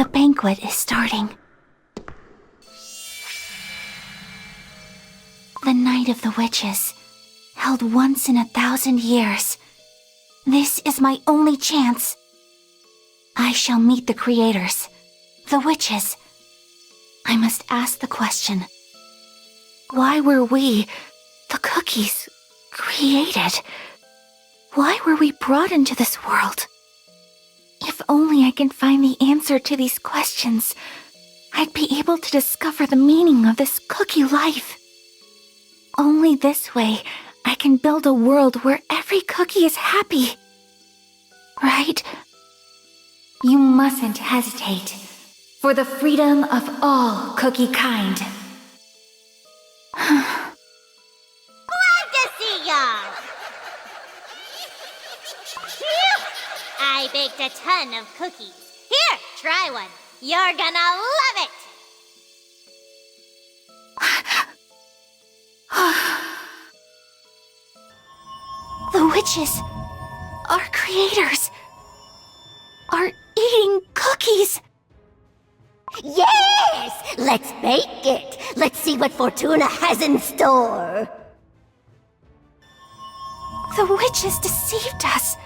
The banquet is starting. The Night of the Witches, held once in 1,000 years. This is my only chance. I shall meet the creators, the witches. I must ask the question, why were we, the cookies, created? Why were we brought into this world? If only I can find the answer to these questions, I'd be able to discover the meaning of this cookie life. Only this way I can build a world where every cookie is happy. Right? You mustn't hesitate. For the freedom of all cookie kind. Glad to see y'all! Phew! I baked a ton of cookies. Here, try one. You're gonna love it! The witches, our creators, are eating cookies. Yes! Let's bake it! Let's see what Fortuna has in store! The witches deceived us.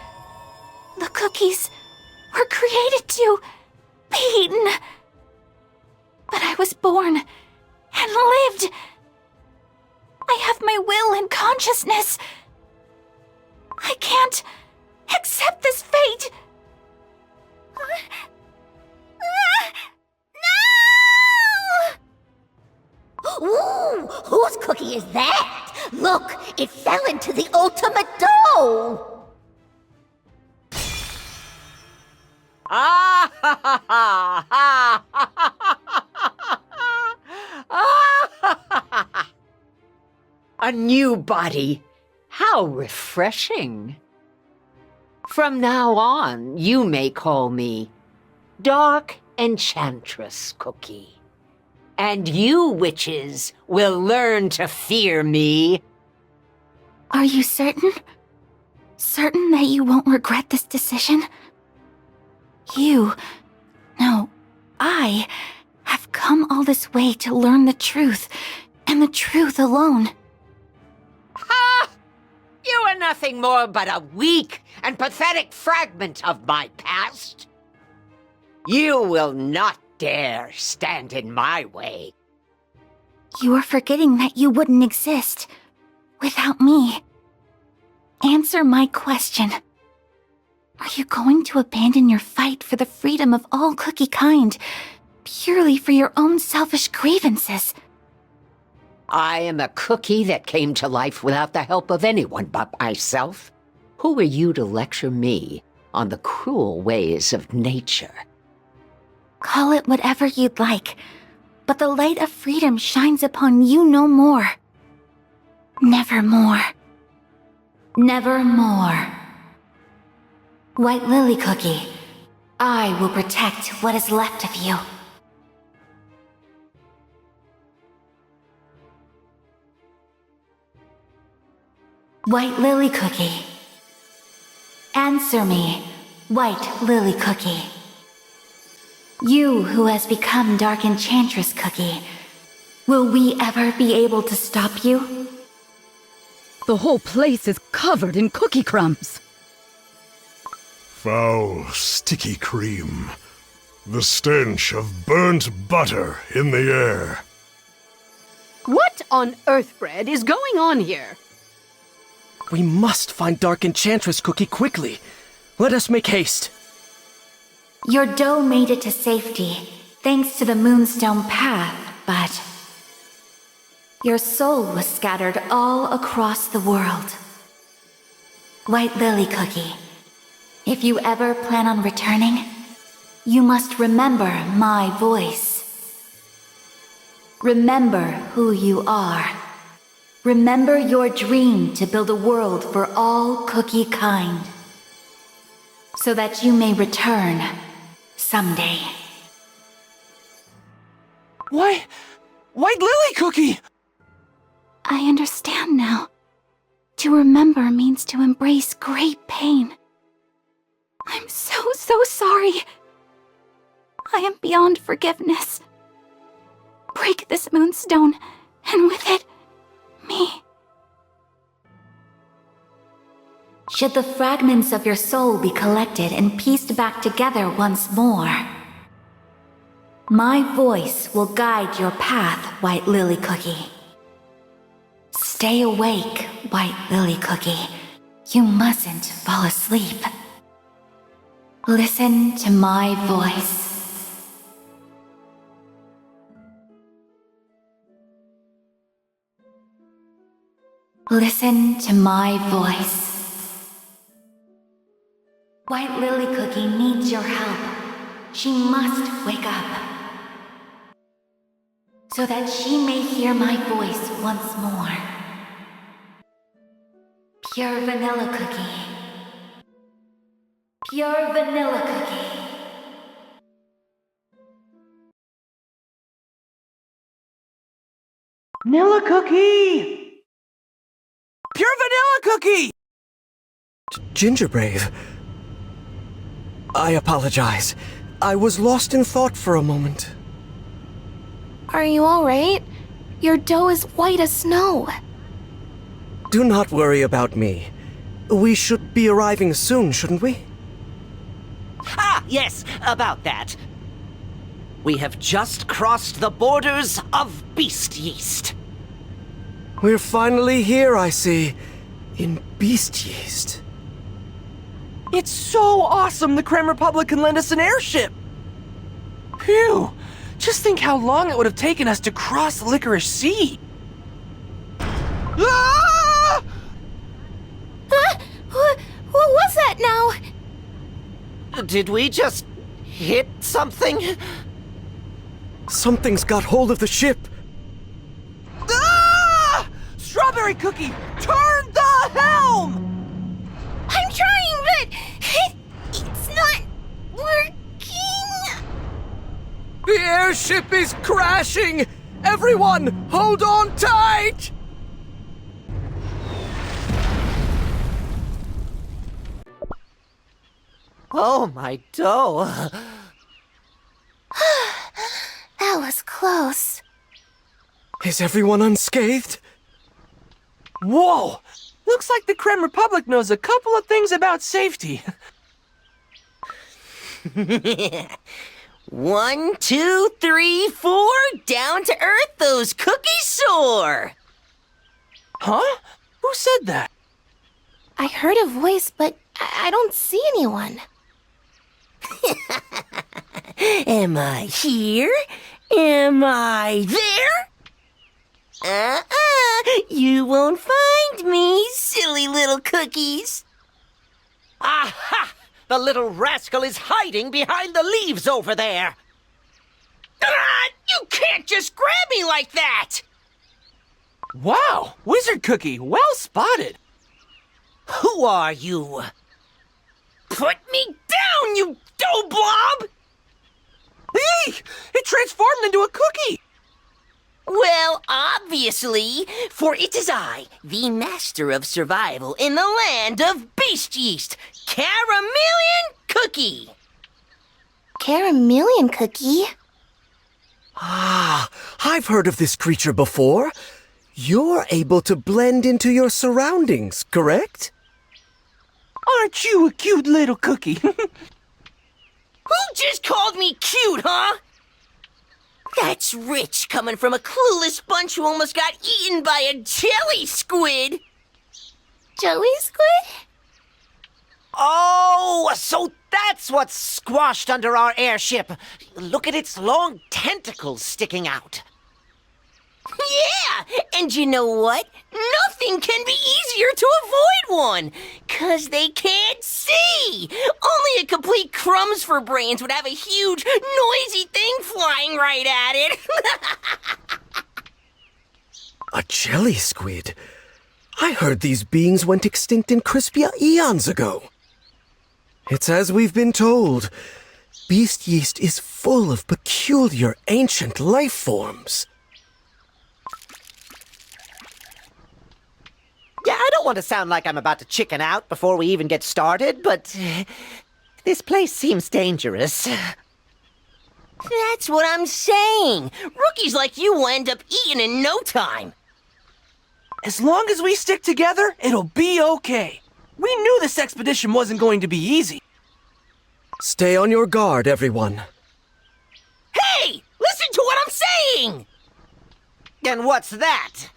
The cookies were created to be eaten. But I was born and lived. I have my will and consciousness. I can't accept this fate. Ooh! Whose cookie is that? Look! It fell into the ultimate dough! Ah ha ha ha ha! A new body. How refreshing. From now on, you may call me Dark Enchantress Cookie. And you witches will learn to fear me. Are you certain? Certain that you won't regret this decision? I have come all this way to learn the truth, and the truth alone. Ha! You are nothing more but a weak and pathetic fragment of my past. You will not dare stand in my way. You are forgetting that you wouldn't exist without me. Answer my question. Are you going to abandon your fight for the freedom of all cookie kind purely for your own selfish grievances? I am a cookie that came to life without the help of anyone but myself. Who are you to lecture me on the cruel ways of nature? Call it whatever you'd like, but the light of freedom shines upon you no more. Nevermore. Nevermore. White Lily Cookie, I will protect what is left of you. White Lily Cookie. Answer me, White Lily Cookie. You who has become Dark Enchantress Cookie, will we ever be able to stop you? The whole place is covered in cookie crumbs. Foul, sticky cream. The stench of burnt butter in the air. What on earth, Bread, is going on here? We must find Dark Enchantress Cookie quickly. Let us make haste. Your dough made it to safety, thanks to the Moonstone Path, but your soul was scattered all across the world. White Lily Cookie, if you ever plan on returning, you must remember my voice. Remember who you are. Remember your dream to build a world for all cookie kind, so that you may return someday. Why? White Lily Cookie! I understand now. To remember means to embrace great pain. I'm so sorry. I am beyond forgiveness. Break this moonstone, and with it, me. Should the fragments of your soul be collected and pieced back together once more, my voice will guide your path, White Lily Cookie. Stay awake, White Lily Cookie. You mustn't fall asleep. Listen to my voice. Listen to my voice. White Lily Cookie needs your help. She must wake up, so that she may hear my voice once more. Pure vanilla cookie. Pure vanilla cookie. Vanilla cookie! Pure vanilla cookie! Gingerbrave. I apologize. I was lost in thought for a moment. Are you alright? Your dough is white as snow. Do not worry about me. We should be arriving soon, shouldn't we? Ah, yes, about that. We have just crossed the borders of Beast-yeast. We're finally here, I see. In Beast-yeast. It's so awesome the Creme Republic can lend us an airship! Phew! Just think how long it would have taken us to cross the Licorice Sea! Ah! What was that now? Did we just hit something? Something's got hold of the ship. Ah! Strawberry Cookie, turn the helm! I'm trying, but it's not working. The airship is crashing! Everyone, hold on tight! Oh, my dough. That was close. Is everyone unscathed? Whoa! Looks like the Creme Republic knows a couple of things about safety. 1, 2, 3, 4, down to earth those cookies soar! Huh? Who said that? I heard a voice, but I don't see anyone. Am I here? Am I there? You won't find me, silly little cookies. Aha! The little rascal is hiding behind the leaves over there. Ah, you can't just grab me like that! Wow! Wizard Cookie, well spotted! Who are you? Put me down, you dough blob! Hey! It transformed into a cookie! Well, obviously, for it is I, the master of survival in the land of Beast-yeast, Caramelian Cookie! Caramelian Cookie? Ah, I've heard of this creature before. You're able to blend into your surroundings, correct? Aren't you a cute little cookie? Who just called me cute, huh? That's rich coming from a clueless bunch who almost got eaten by a jelly squid. Jelly squid? Oh, so that's what's squashed under our airship. Look at its long tentacles sticking out. Yeah, and you know what? Nothing can be easier to avoid one, 'cause they can't see. Only a complete crumbs for brains would have a huge, noisy thing flying right at it. A jelly squid? I heard these beings went extinct in Crispia eons ago. It's as we've been told. Beast-yeast is full of peculiar ancient life forms. Yeah, I don't want to sound like I'm about to chicken out before we even get started, but this place seems dangerous. That's what I'm saying. Rookies like you will end up eating in no time. As long as we stick together, it'll be okay. We knew this expedition wasn't going to be easy. Stay on your guard, everyone. Hey! Listen to what I'm saying! And what's that?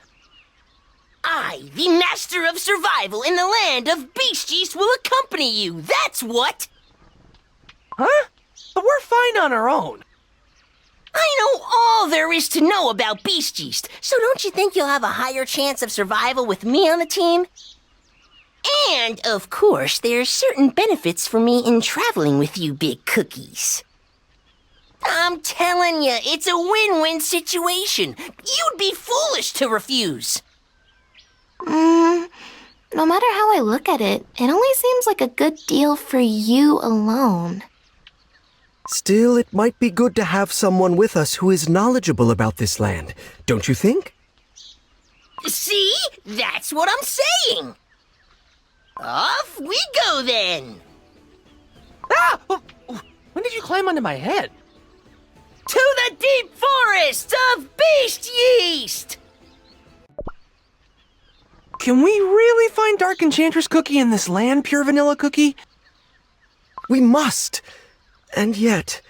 I, the master of survival in the land of Beast-yeast, will accompany you. That's what! Huh? But we're fine on our own. I know all there is to know about Beast-yeast, so don't you think you'll have a higher chance of survival with me on the team? And, of course, there's certain benefits for me in traveling with you big cookies. I'm telling you, it's a win-win situation. You'd be foolish to refuse. No matter how I look at it, it only seems like a good deal for you alone. Still, it might be good to have someone with us who is knowledgeable about this land, don't you think? See? That's what I'm saying. Off we go, then. Ah! When did you climb onto my head? To the deep forests of Beast-yeast! Can we really find Dark Enchantress Cookie in this land, Pure Vanilla Cookie? We must! And yet,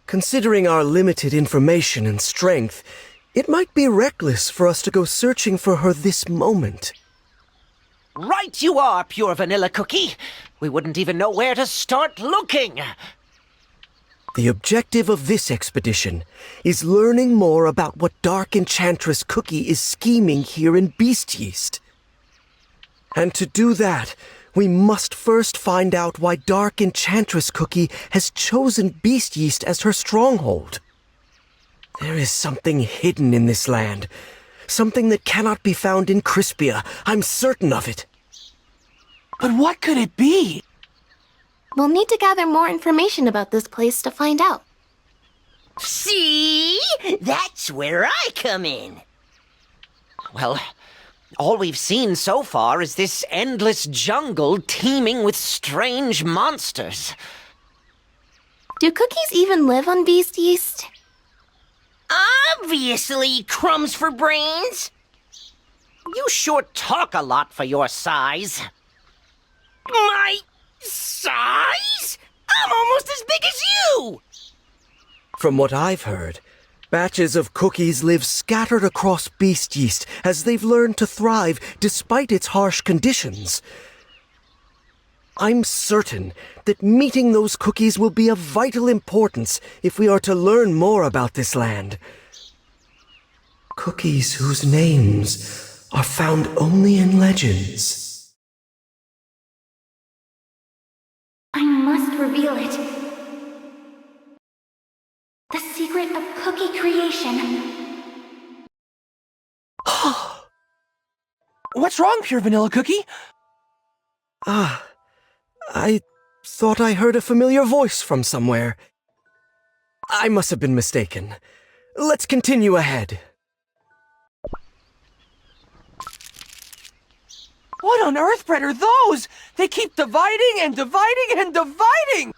considering our limited information and strength, it might be reckless for us to go searching for her this moment. Right you are, Pure Vanilla Cookie. We wouldn't even know where to start looking. The objective of this expedition is learning more about what Dark Enchantress Cookie is scheming here in Beast-yeast. And to do that, we must first find out why Dark Enchantress Cookie has chosen Beast-yeast as her stronghold. There is something hidden in this land. Something that cannot be found in Crispia. I'm certain of it. But what could it be? We'll need to gather more information about this place to find out. See? That's where I come in. Well, all we've seen so far is this endless jungle teeming with strange monsters. Do cookies even live on Beast-yeast? Obviously, crumbs for brains. You sure talk a lot for your size. My size? I'm almost as big as you! From what I've heard, batches of cookies live scattered across Beast-yeast as they've learned to thrive despite its harsh conditions. I'm certain that meeting those cookies will be of vital importance if we are to learn more about this land. Cookies whose names are found only in legends. I must reveal it. The secret of cookie creation. What's wrong, Pure Vanilla Cookie? I thought I heard a familiar voice from somewhere. I must have been mistaken. Let's continue ahead. What on earth, Brett, are those? They keep dividing and dividing and dividing!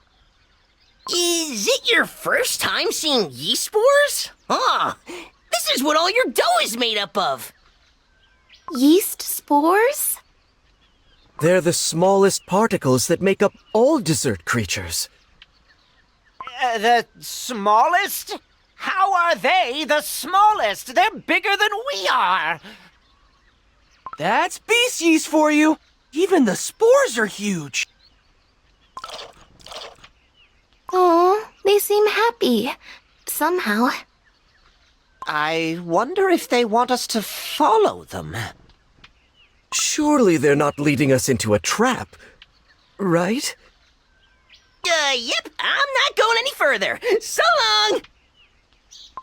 Is it your first time seeing yeast spores? This is what all your dough is made up of. Yeast spores? They're the smallest particles that make up all dessert creatures. The smallest? How are they the smallest? They're bigger than we are. That's Beast-yeast for you. Even the spores are huge. Aw, they seem happy. Somehow. I wonder if they want us to follow them. Surely they're not leading us into a trap, right? Yep, I'm not going any further. So long!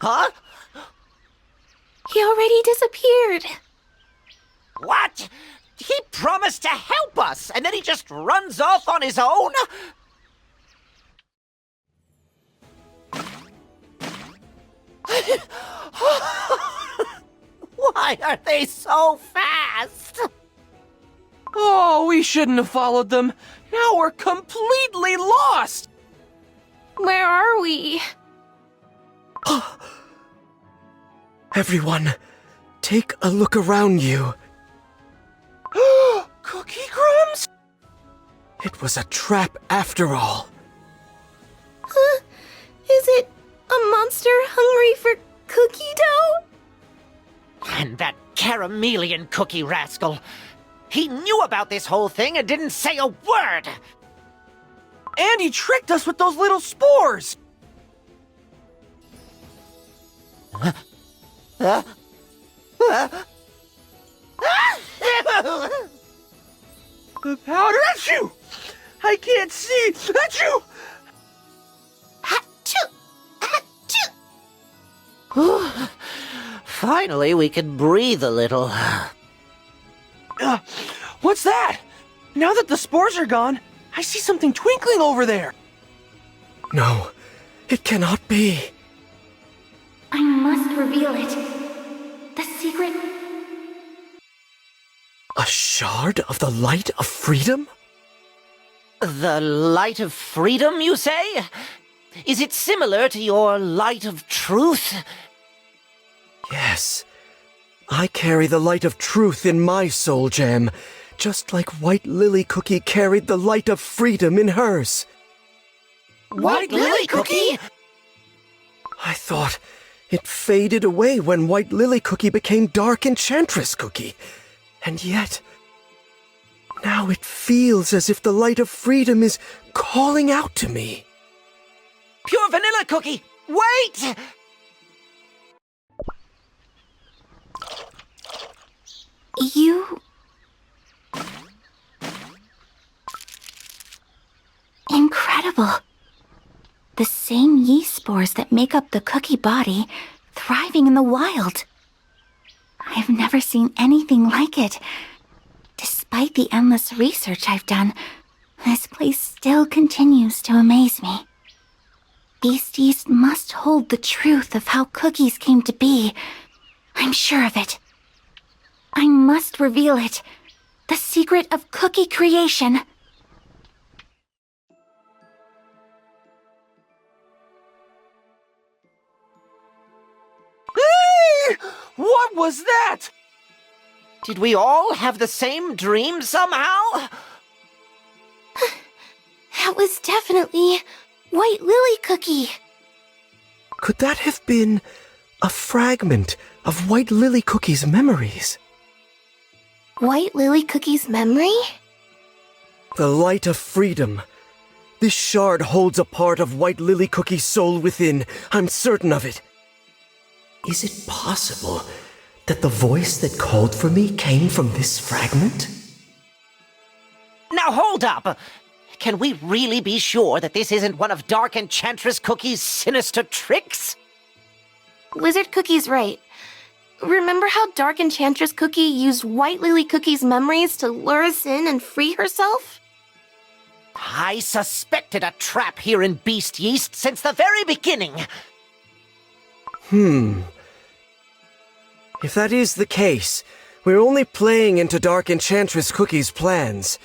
Huh? He already disappeared. What? He promised to help us, and then he just runs off on his own? Why are they so fast? Oh, we shouldn't have followed them. Now we're completely lost. Where are we? Everyone, take a look around you. Cookie crumbs? It was a trap after all. Is it a monster hungry for cookie dough? And that caramelian cookie rascal. He knew about this whole thing and didn't say a word. And he tricked us with those little spores! The powder! Achoo! I can't see! Achoo! Finally, we can breathe a little. What's that? Now that the spores are gone, I see something twinkling over there. No, it cannot be. I must reveal it. The secret. A shard of the light of freedom? The light of freedom, you say? Is it similar to your light of truth? Yes. I carry the light of truth in my soul gem, just like White Lily Cookie carried the light of freedom in hers. White Lily Cookie? I thought it faded away when White Lily Cookie became Dark Enchantress Cookie. And yet, now it feels as if the light of freedom is calling out to me. Pure Vanilla Cookie! Wait! You... Incredible. The same yeast spores that make up the cookie body, thriving in the wild. I've never seen anything like it. Despite the endless research I've done, this place still continues to amaze me. Beast-yeast must hold the truth of how cookies came to be. I'm sure of it. I must reveal it. The secret of cookie creation. Hey! What was that? Did we all have the same dream somehow? That was definitely White Lily Cookie. Could that have been a fragment of White Lily Cookie's memories? White Lily Cookie's memory? The light of freedom. This shard holds a part of White Lily Cookie's soul within. I'm certain of it. Is it possible that the voice that called for me came from this fragment? Now hold up! Can we really be sure that this isn't one of Dark Enchantress Cookie's sinister tricks? Wizard Cookie's right. Remember how Dark Enchantress Cookie used White Lily Cookie's memories to lure us in and free herself? I suspected a trap here in Beast-yeast since the very beginning. If that is the case, we're only playing into Dark Enchantress Cookie's plans.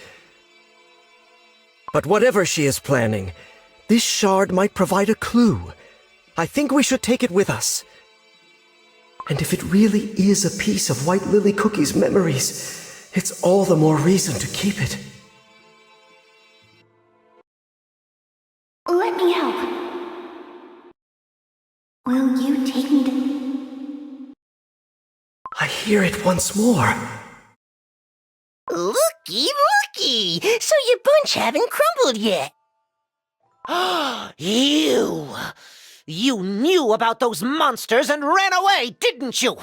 But whatever she is planning, this shard might provide a clue. I think we should take it with us. And if it really is a piece of White Lily Cookie's memories, it's all the more reason to keep it. Let me help. Will you take me to... I hear it once more. Looky, looky! So your bunch haven't crumbled yet. You knew about those monsters and ran away, didn't you?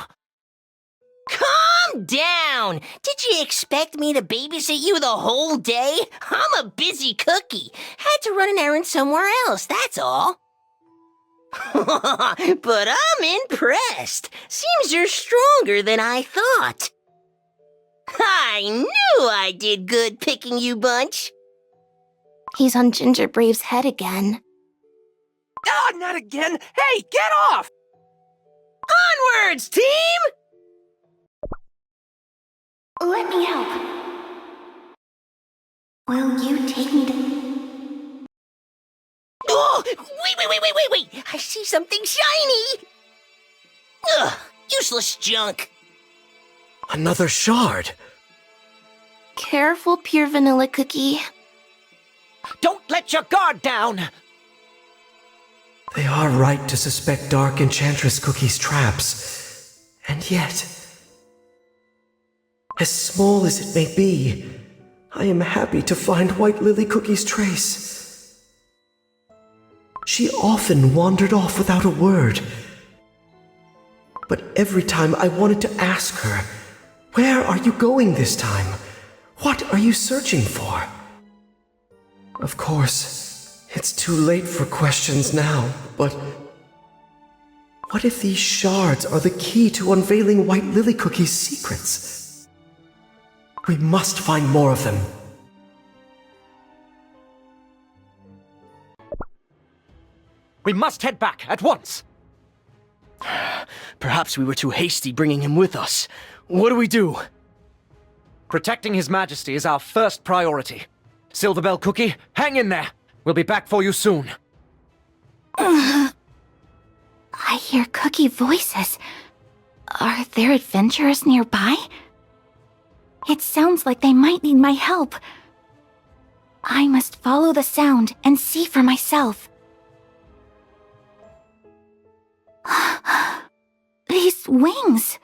Calm down! Did you expect me to babysit you the whole day? I'm a busy cookie. Had to run an errand somewhere else, that's all. But I'm impressed. Seems you're stronger than I thought. I knew I did good picking you, Bunch. He's on Ginger Brave's head again. Ah, not again! Hey, get off! Onwards, team! Let me help. Will you take me to... Oh, wait! I see something shiny! Ugh, Useless junk. Another shard. Careful, pure vanilla cookie. Don't let your guard down! They are right to suspect Dark Enchantress Cookie's traps. And yet, as small as it may be, I am happy to find White Lily Cookie's trace. She often wandered off without a word. But every time I wanted to ask her, "Where are you going this time? What are you searching for?" Of course, it's too late for questions now, but what if these shards are the key to unveiling White Lily Cookie's secrets? We must find more of them. We must head back at once! Perhaps we were too hasty bringing him with us. What do we do? Protecting His Majesty is our first priority. Silverbell Cookie, hang in there! We'll be back for you soon. I hear cookie voices. Are there adventurers nearby? It sounds like they might need my help. I must follow the sound and see for myself. These wings!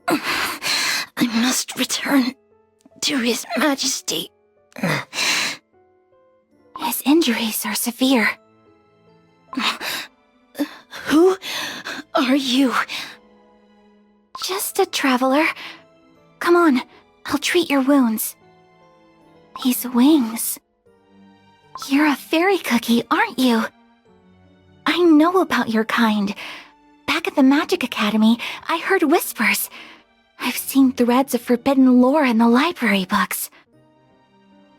I must return to His Majesty. His injuries are severe. Who are you? Just a traveler. Come on, I'll treat your wounds. These wings. You're a fairy cookie, aren't you? I know about your kind. Back at the Magic Academy, I heard whispers. I've seen threads of forbidden lore in the library books.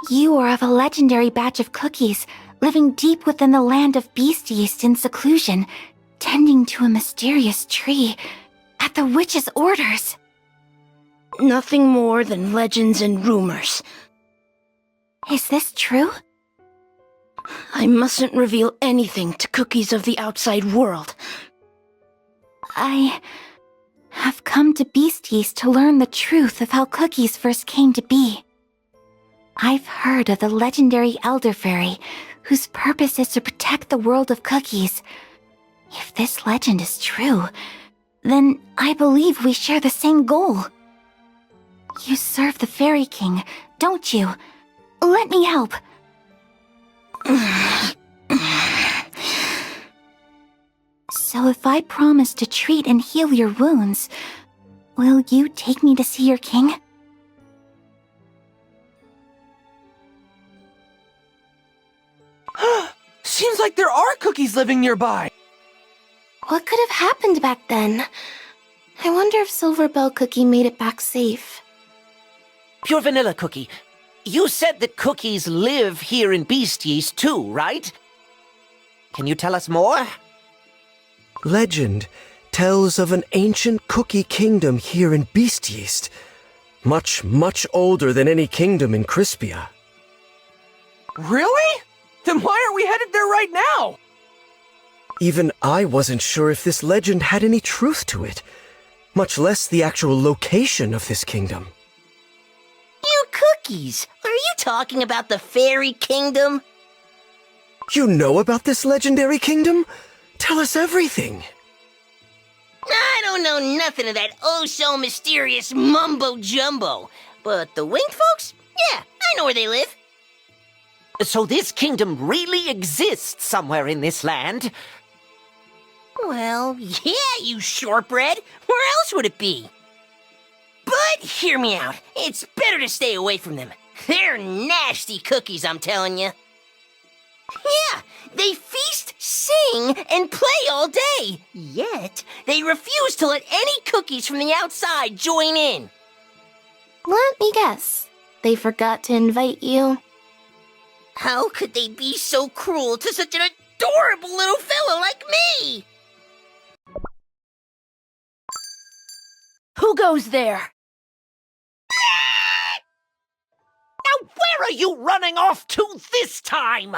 You are of a legendary batch of cookies, living deep within the land of Beast-yeast in seclusion, tending to a mysterious tree, at the witch's orders. Nothing more than legends and rumors. Is this true? I mustn't reveal anything to cookies of the outside world. I have come to Beast-yeast to learn the truth of how cookies first came to be. I've heard of the legendary Elder Fairy, whose purpose is to protect the world of cookies. If this legend is true, then I believe we share the same goal. You serve the Fairy King, don't you? Let me help. So if I promise to treat and heal your wounds, will you take me to see your king? Seems like there are cookies living nearby! What could have happened back then? I wonder if Silverbell Cookie made it back safe. Pure Vanilla Cookie, you said that cookies live here in Beast-yeast too, right? Can you tell us more? Legend tells of an ancient cookie kingdom here in Beast-yeast. Much, much older than any kingdom in Crispia. Really? Then why aren't we headed there right now? Even I wasn't sure if this legend had any truth to it, much less the actual location of this kingdom. You cookies! Are you talking about the Fairy Kingdom? You know about this legendary kingdom? Tell us everything. I don't know nothing of that oh-so-mysterious mumbo-jumbo. But the winged folks? Yeah, I know where they live. So this kingdom really exists somewhere in this land? Well, yeah, you shortbread. Where else would it be? But hear me out. It's better to stay away from them. They're nasty cookies, I'm telling you. Yeah, they feast, sing, and play all day. Yet, they refuse to let any cookies from the outside join in. Let me guess. They forgot to invite you. How could they be so cruel to such an adorable little fellow like me? Who goes there? Now where are you running off to this time?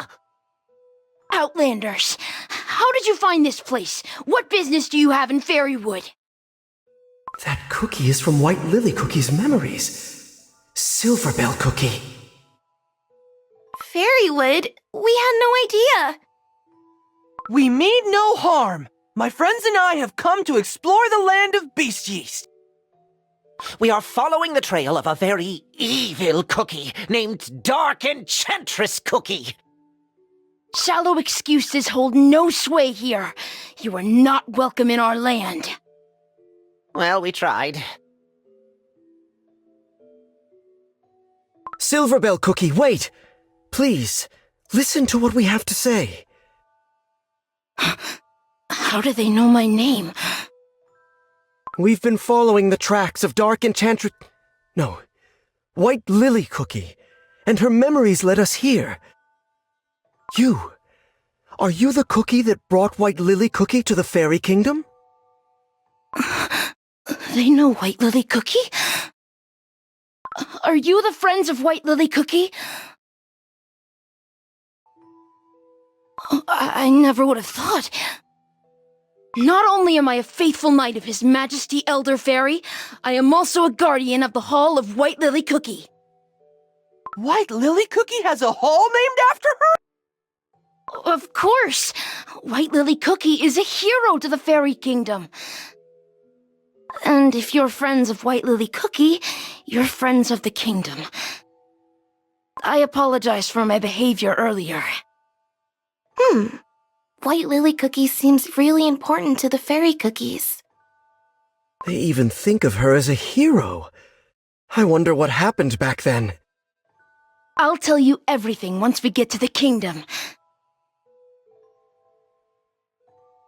Outlanders. How did you find this place? What business do you have in Fairywood? That cookie is from White Lily Cookie's memories. Silverbell Cookie. Fairywood? We had no idea. We mean no harm. My friends and I have come to explore the land of Beast-yeast. We are following the trail of a very evil cookie named Dark Enchantress Cookie. Shallow excuses hold no sway here. You are not welcome in our land. Well, we tried. Silverbell Cookie, wait! Please, listen to what we have to say. How do they know my name? We've been following the tracks of Dark Enchantress... No, White Lily Cookie, and her memories led us here. Are you the cookie that brought White Lily Cookie to the Fairy Kingdom? They know White Lily Cookie? Are you the friends of White Lily Cookie? I never would have thought. Not only am I a faithful knight of His Majesty Elder Fairy, I am also a guardian of the Hall of White Lily Cookie. White Lily Cookie has a hall named after her? Of course! White Lily Cookie is a hero to the Fairy Kingdom. And if you're friends of White Lily Cookie, you're friends of the kingdom. I apologize for my behavior earlier. White Lily Cookie seems really important to the fairy cookies. They even think of her as a hero. I wonder what happened back then. I'll tell you everything once we get to the kingdom.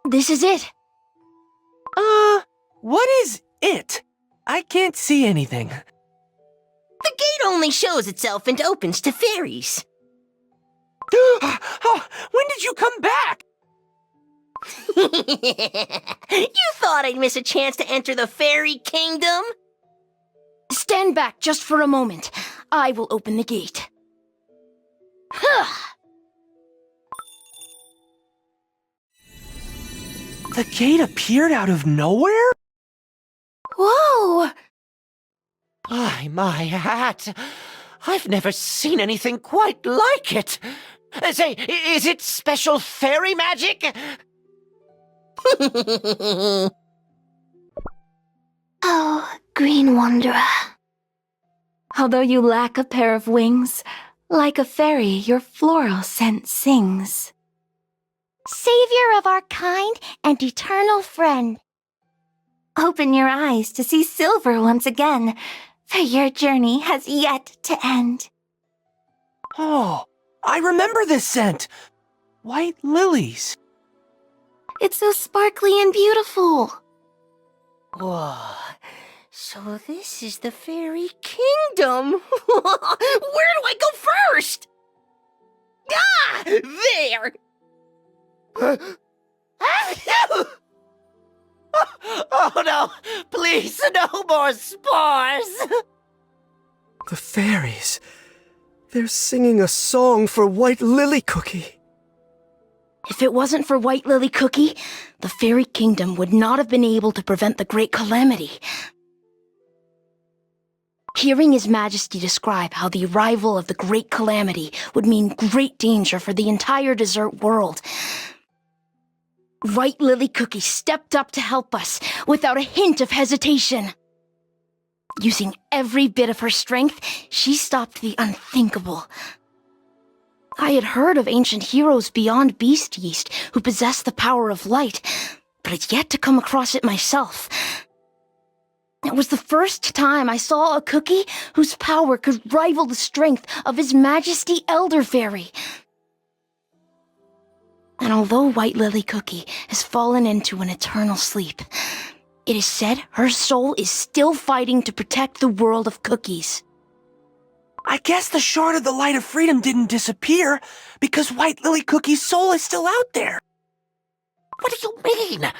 This is it. What is it? I can't see anything. The gate only shows itself and opens to fairies. When did you come back? You thought I'd miss a chance to enter the fairy kingdom? Stand back just for a moment. I will open the gate. The gate appeared out of nowhere? Whoa! My hat. I've never seen anything quite like it. Say, is it special fairy magic? Oh, Green Wanderer. Although you lack a pair of wings, like a fairy, your floral scent sings. Savior of our kind and eternal friend. Open your eyes to see silver once again, for your journey has yet to end. Oh, I remember this scent. White lilies. It's so sparkly and beautiful. Whoa. So this is the fairy kingdom. Where do I go first? Ah! There! Oh no! Please, no more spores! The fairies. They're singing a song for White Lily Cookie. If it wasn't for White Lily Cookie, the Fairy Kingdom would not have been able to prevent the Great Calamity. Hearing His Majesty describe how the arrival of the Great Calamity would mean great danger for the entire desert world, White Lily Cookie stepped up to help us without a hint of hesitation. Using every bit of her strength, she stopped the unthinkable. I had heard of ancient heroes beyond Beast-yeast who possessed the power of light, but had yet to come across it myself. It was the first time I saw a cookie whose power could rival the strength of His Majesty Elder Fairy. And although White Lily Cookie has fallen into an eternal sleep, it is said her soul is still fighting to protect the world of cookies. I guess the Shard of the Light of Freedom didn't disappear because White Lily Cookie's soul is still out there. What do you mean?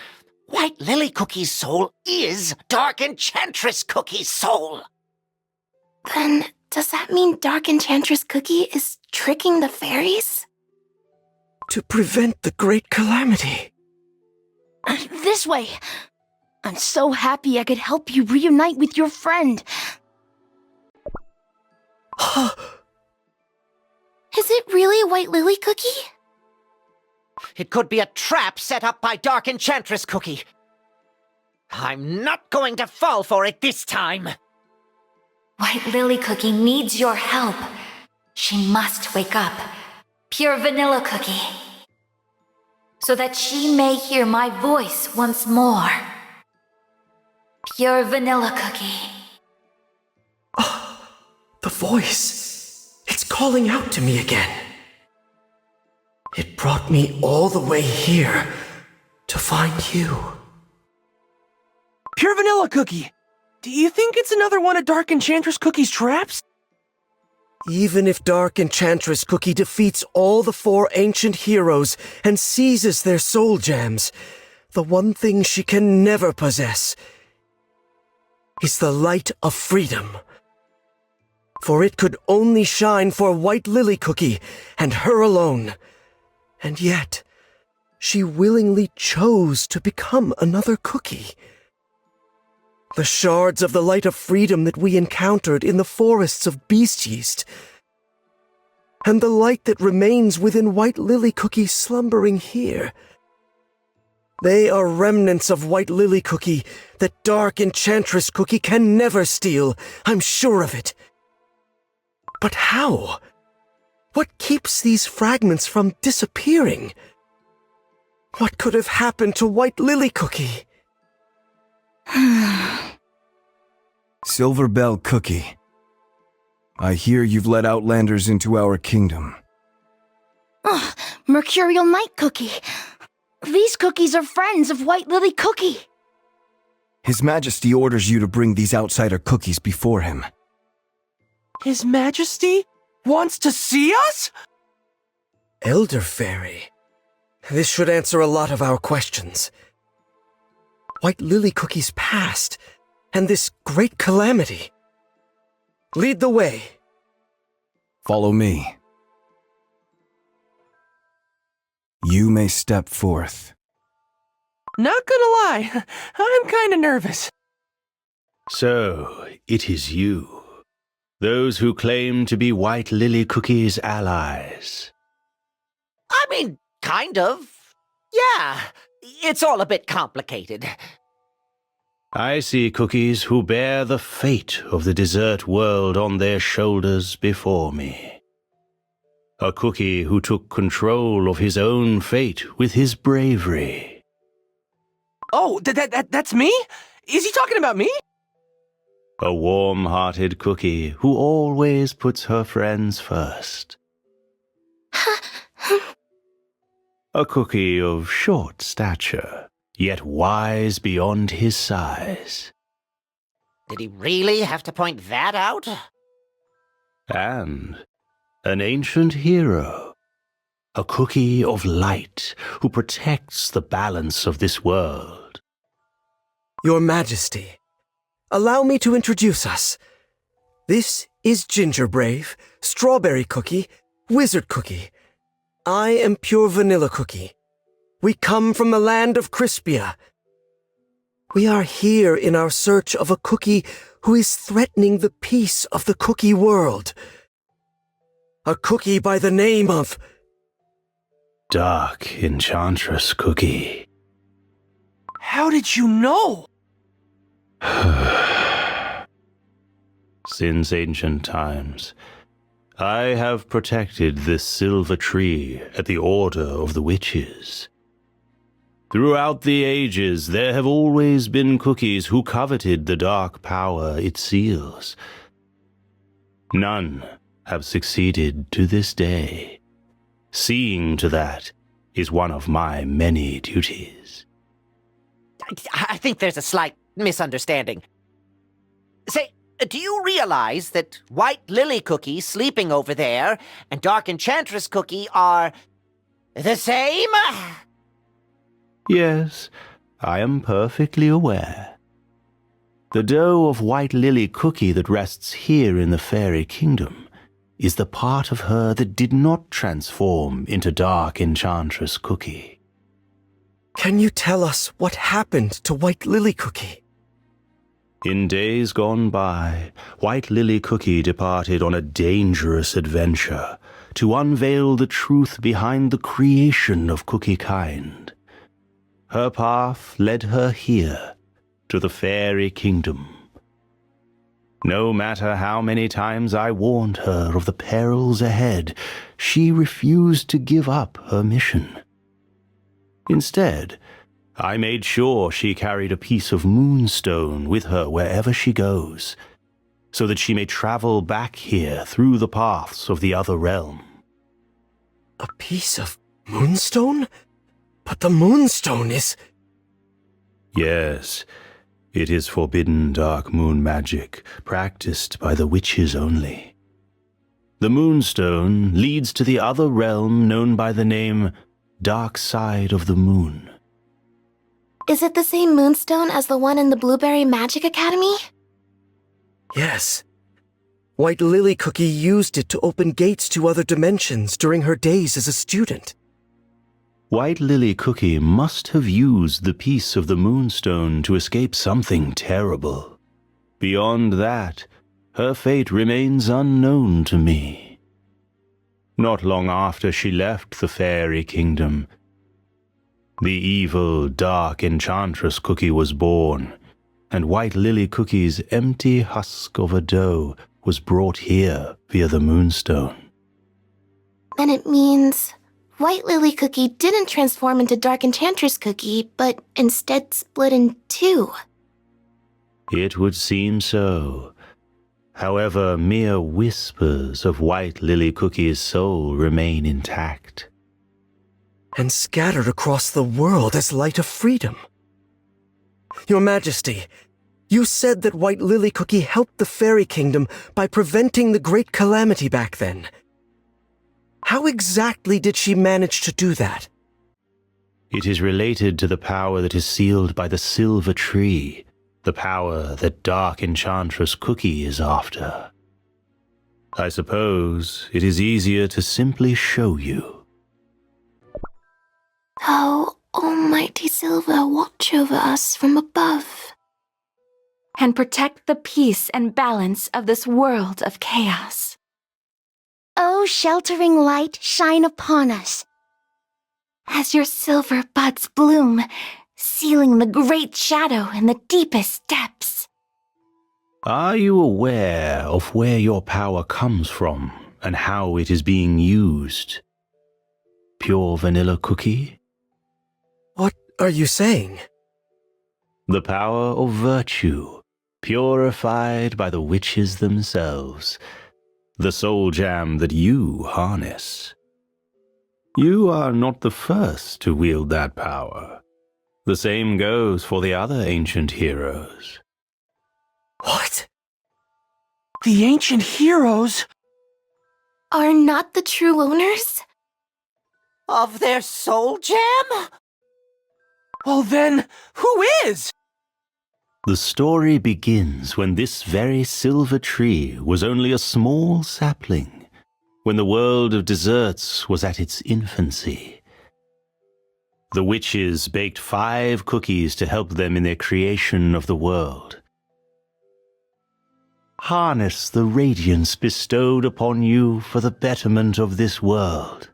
White Lily Cookie's soul is Dark Enchantress Cookie's soul. Then, does that mean Dark Enchantress Cookie is tricking the fairies? To prevent the Great Calamity. This way! I'm so happy I could help you reunite with your friend. Is it really a white lily cookie? It could be a trap set up by Dark Enchantress Cookie. I'm not going to fall for it this time. White Lily Cookie needs your help. She must wake up. Pure Vanilla Cookie. So that she may hear my voice once more. Pure Vanilla Cookie. Oh, the voice. It's calling out to me again. It brought me all the way here to find you. Pure Vanilla Cookie! Do you think it's another one of Dark Enchantress Cookie's traps? Even if Dark Enchantress Cookie defeats all the 4 ancient heroes and seizes their soul gems, the one thing she can never possess is the light of freedom. For it could only shine for White Lily Cookie and her alone. And yet, she willingly chose to become another cookie. The shards of the light of freedom that we encountered in the forests of Beast-yeast, and the light that remains within White Lily Cookie slumbering here. They are remnants of White Lily Cookie that Dark Enchantress Cookie can never steal, I'm sure of it. But how? What keeps these fragments from disappearing? What could have happened to White Lily Cookie? Silver Bell Cookie. I hear you've let outlanders into our kingdom. Mercurial Night Cookie. These cookies are friends of White Lily Cookie. His Majesty orders you to bring these outsider cookies before him. His Majesty wants to see us? Elder Fairy. This should answer a lot of our questions. White Lily Cookie's past, and this great calamity. Lead the way. Follow me. You may step forth. Not gonna lie, I'm kinda nervous. So, it is you. Those who claim to be White Lily Cookie's allies. I mean, kind of. Yeah, it's all a bit complicated. I see cookies who bear the fate of the dessert world on their shoulders before me. A cookie who took control of his own fate with his bravery. Oh, that's me? Is he talking about me? A warm-hearted cookie who always puts her friends first. A cookie of short stature, yet wise beyond his size. Did he really have to point that out? And an ancient hero. A cookie of light who protects the balance of this world. Your Majesty, allow me to introduce us. This is Ginger Brave, Strawberry Cookie, Wizard Cookie. I am Pure Vanilla Cookie. We come from the land of Crispia. We are here in our search of a cookie who is threatening the peace of the cookie world. A cookie by the name of... Dark Enchantress Cookie. How did you know? Since ancient times, I have protected this silver tree at the order of the witches. Throughout the ages, there have always been cookies who coveted the dark power it seals. None have succeeded to this day. Seeing to that is one of my many duties. I think there's a slight misunderstanding. Say, do you realize that White Lily Cookie sleeping over there and Dark Enchantress Cookie are the same? Yes, I am perfectly aware. The dough of White Lily Cookie that rests here in the Fairy Kingdom is the part of her that did not transform into Dark Enchantress Cookie. Can you tell us what happened to White Lily Cookie? In days gone by, White Lily Cookie departed on a dangerous adventure to unveil the truth behind the creation of cookie kind. Her path led her here, to the fairy kingdom. No matter how many times I warned her of the perils ahead, she refused to give up her mission. Instead, I made sure she carried a piece of moonstone with her wherever she goes, so that she may travel back here through the paths of the other realm. A piece of moonstone? But the moonstone is... Yes, it is forbidden dark moon magic, practiced by the witches only. The moonstone leads to the other realm known by the name Dark Side of the Moon. Is it the same moonstone as the one in the Blueberry Magic Academy? Yes. White Lily Cookie used it to open gates to other dimensions during her days as a student. White Lily Cookie must have used the piece of the moonstone to escape something terrible. Beyond that, her fate remains unknown to me. Not long after she left the fairy kingdom, the evil, dark Enchantress Cookie was born, and White Lily Cookie's empty husk of a dough was brought here via the moonstone. Then it means White Lily Cookie didn't transform into Dark Enchantress Cookie, but instead split in two. It would seem so. However, mere whispers of White Lily Cookie's soul remain intact. And scattered across the world as light of freedom. Your Majesty, you said that White Lily Cookie helped the Fairy Kingdom by preventing the Great Calamity back then. How exactly did she manage to do that? It is related to the power that is sealed by the Silver Tree, the power that Dark Enchantress Cookie is after. I suppose it is easier to simply show you. Oh, Almighty Silver, watch over us from above. And protect the peace and balance of this world of chaos. Oh, sheltering light, shine upon us. As your silver buds bloom, sealing the great shadow in the deepest depths. Are you aware of where your power comes from and how it is being used? Pure vanilla cookie? What are you saying? The power of virtue, purified by the witches themselves. The soul jam that you harness. You are not the first to wield that power. The same goes for the other ancient heroes. What? The ancient heroes? Are not the true owners? Of their soul jam? Well then, who is? The story begins when this very silver tree was only a small sapling, when the world of desserts was at its infancy. The witches baked 5 cookies to help them in their creation of the world. Harness the radiance bestowed upon you for the betterment of this world.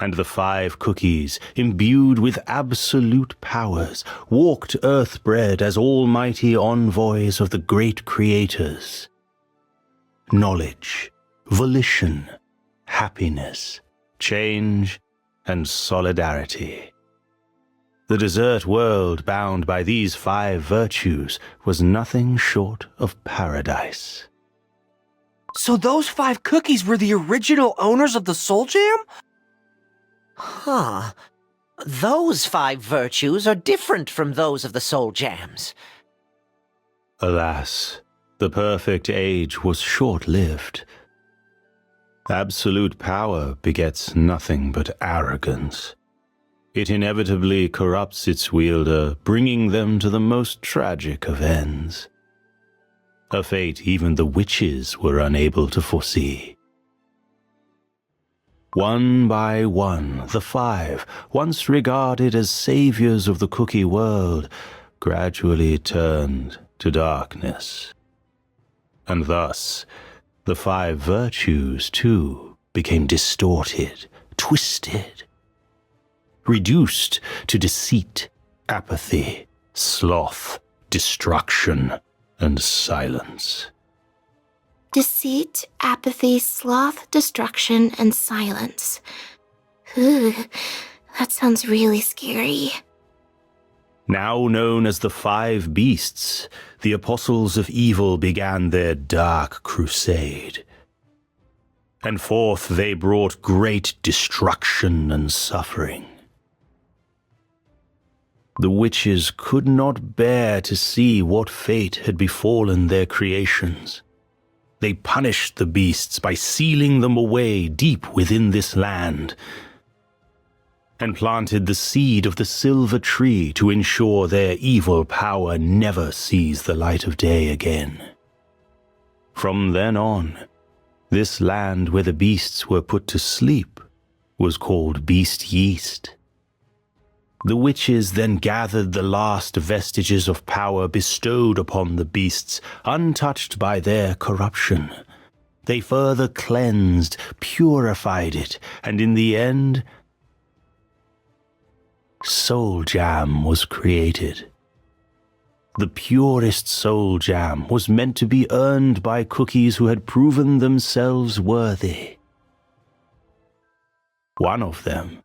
And the 5 cookies, imbued with absolute powers, walked earthbred as almighty envoys of the great creators. Knowledge, volition, happiness, change, and solidarity. The dessert world bound by these 5 virtues was nothing short of paradise. So those 5 cookies were the original owners of the soul jam? Huh. Those 5 virtues are different from those of the soul jams. Alas, the perfect age was short-lived. Absolute power begets nothing but arrogance. It inevitably corrupts its wielder, bringing them to the most tragic of ends. A fate even the witches were unable to foresee. One by one, the five, once regarded as saviors of the cookie world, gradually turned to darkness. And thus, the five virtues, too, became distorted, twisted, reduced to deceit, apathy, sloth, destruction, and silence. Deceit, apathy, sloth, destruction, and silence. That sounds really scary. Now known as the Five Beasts, the apostles of evil began their dark crusade. And forth they brought great destruction and suffering. The witches could not bear to see what fate had befallen their creations. They punished the beasts by sealing them away deep within this land, and planted the seed of the silver tree to ensure their evil power never sees the light of day again. From then on, this land where the beasts were put to sleep was called Beast-yeast. The witches then gathered the last vestiges of power bestowed upon the beasts, untouched by their corruption. They further cleansed, purified it, and in the end, Soul Jam was created. The purest Soul Jam was meant to be earned by cookies who had proven themselves worthy. One of them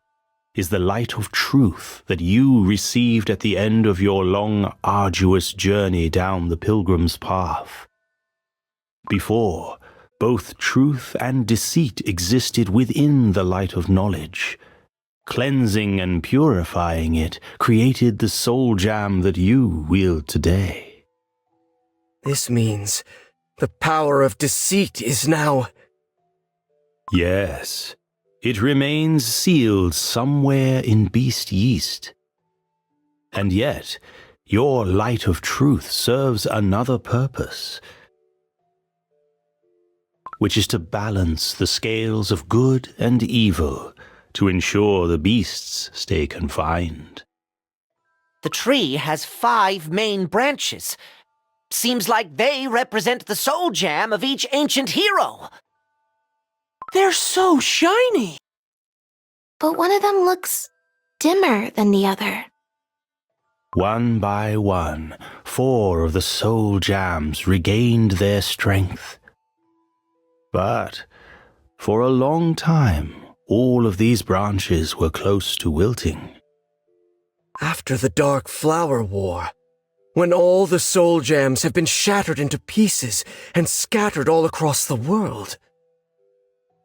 is the light of truth that you received at the end of your long, arduous journey down the pilgrim's path. Before, both truth and deceit existed within the light of knowledge. Cleansing and purifying it created the soul jam that you wield today. This means the power of deceit is now... Yes. It remains sealed somewhere in Beast-yeast. And yet, your light of truth serves another purpose, which is to balance the scales of good and evil to ensure the beasts stay confined. The tree has 5 main branches. Seems like they represent the soul jam of each ancient hero. They're so shiny! But one of them looks dimmer than the other. One by one, 4 of the soul jams regained their strength. But for a long time, all of these branches were close to wilting. After the Dark Flower War, when all the soul jams have been shattered into pieces and scattered all across the world.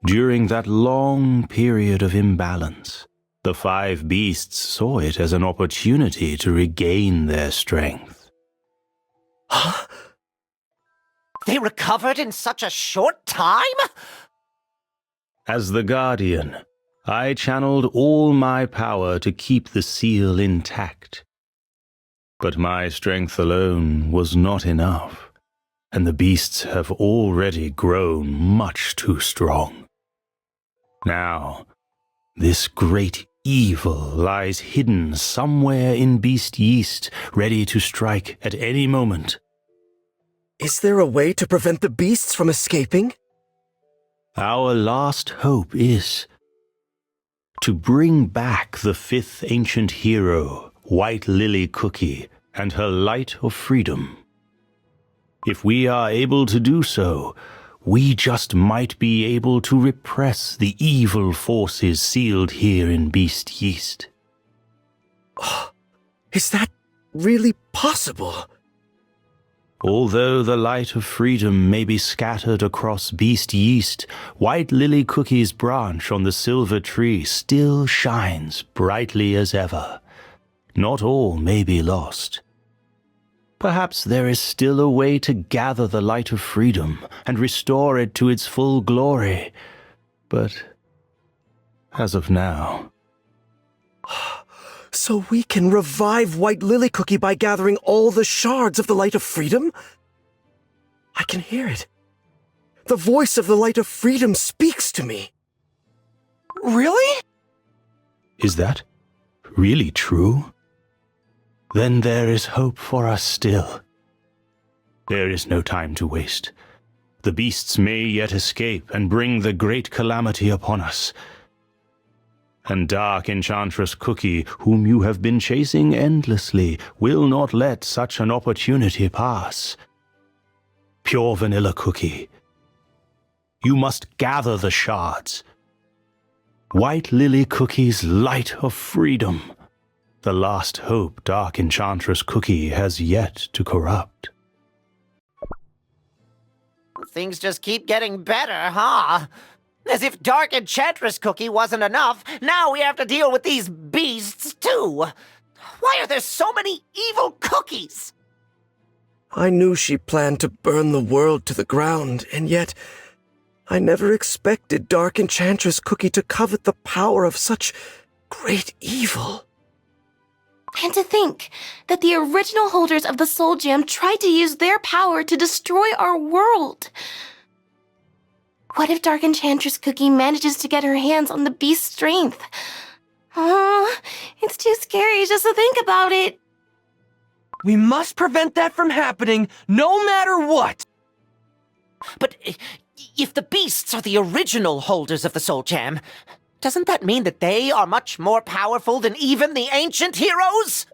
During that long period of imbalance, the 5 beasts saw it as an opportunity to regain their strength. Huh? They recovered in such a short time? As the Guardian, I channeled all my power to keep the seal intact. But my strength alone was not enough, and the beasts have already grown much too strong. Now, this great evil lies hidden somewhere in Beast-yeast, ready to strike at any moment. Is there a way to prevent the beasts from escaping? Our last hope is to bring back the 5th ancient hero, White Lily Cookie, and her light of freedom. If we are able to do so, we just might be able to repress the evil forces sealed here in Beast-yeast. Is that really possible? Although the light of freedom may be scattered across Beast-yeast, White Lily Cookie's branch on the silver tree still shines brightly as ever. Not all may be lost. Perhaps there is still a way to gather the light of freedom and restore it to its full glory. But as of now... So we can revive White Lily Cookie by gathering all the shards of the Light of Freedom? I can hear it. The voice of the Light of Freedom speaks to me. Really? Is that really true? Then there is hope for us still. There is no time to waste. The beasts may yet escape and bring the great calamity upon us. And Dark Enchantress Cookie, whom you have been chasing endlessly, will not let such an opportunity pass. Pure Vanilla Cookie, you must gather the shards. White Lily Cookie's light of freedom, the last hope Dark Enchantress Cookie has yet to corrupt. Things just keep getting better, huh? As if Dark Enchantress Cookie wasn't enough, now we have to deal with these beasts, too. Why are there so many evil cookies? I knew she planned to burn the world to the ground, and yet I never expected Dark Enchantress Cookie to covet the power of such great evil. And to think that the original holders of the Soul Gem tried to use their power to destroy our world. What if Dark Enchantress Cookie manages to get her hands on the beast's strength? Oh, it's too scary just to think about it. We must prevent that from happening, no matter what! But if the beasts are the original holders of the Soul Gem, doesn't that mean that they are much more powerful than even the ancient heroes?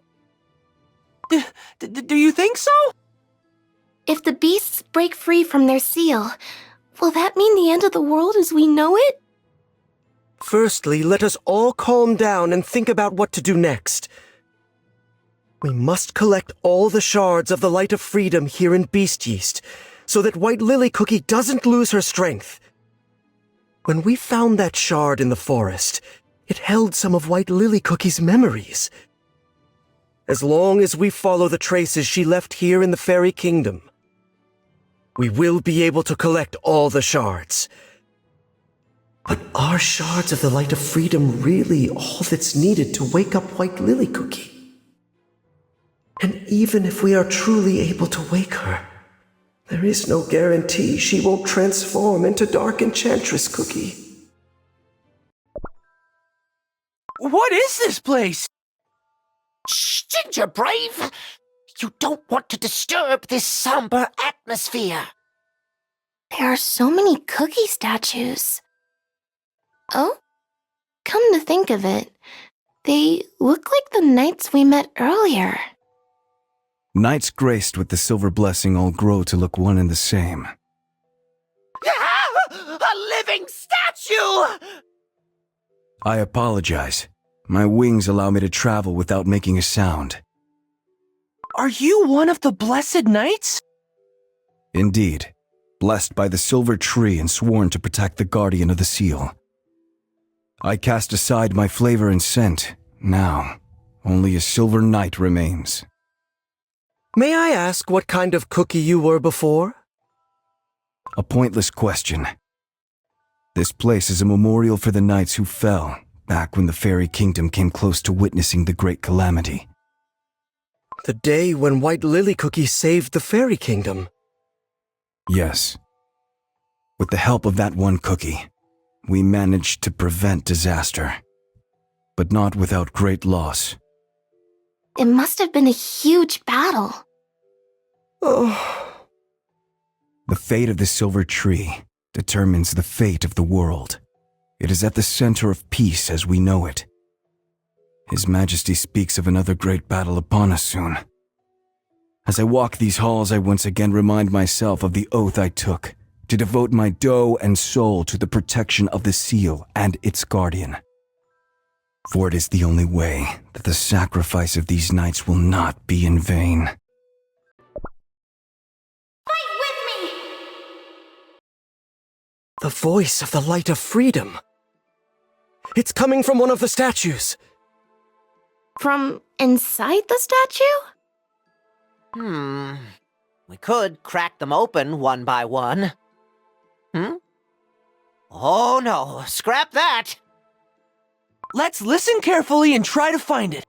Do you think so? If the beasts break free from their seal, will that mean the end of the world as we know it? Firstly, let us all calm down and think about what to do next. We must collect all the shards of the Light of Freedom here in Beast-yeast, so that White Lily Cookie doesn't lose her strength. When we found that shard in the forest, it held some of White Lily Cookie's memories. As long as we follow the traces she left here in the Fairy Kingdom, we will be able to collect all the shards. But are shards of the Light of Freedom really all that's needed to wake up White Lily Cookie? And even if we are truly able to wake her, there is no guarantee she won't transform into Dark Enchantress Cookie. What is this place? Shh, Ginger Brave! You don't want to disturb this somber atmosphere. There are so many cookie statues. Oh? Come to think of it, they look like the knights we met earlier. Knights graced with the silver blessing all grow to look one and the same. A living statue! I apologize. My wings allow me to travel without making a sound. Are you one of the Blessed Knights? Indeed. Blessed by the silver tree and sworn to protect the guardian of the seal. I cast aside my flavor and scent. Now, only a silver knight remains. May I ask what kind of cookie you were before? A pointless question. This place is a memorial for the knights who fell back when the Fairy Kingdom came close to witnessing the great calamity. The day when White Lily Cookie saved the Fairy Kingdom. Yes. With the help of that one cookie, we managed to prevent disaster. But not without great loss. It must have been a huge battle. Oh. The fate of the silver tree determines the fate of the world. It is at the center of peace as we know it. His Majesty speaks of another great battle upon us soon. As I walk these halls, I once again remind myself of the oath I took to devote my dough and soul to the protection of the seal and its guardian. For it is the only way that the sacrifice of these knights will not be in vain. The voice of the Light of Freedom. It's coming from one of the statues. From inside the statue? We could crack them open one by one. Oh no, scrap that! Let's listen carefully and try to find it.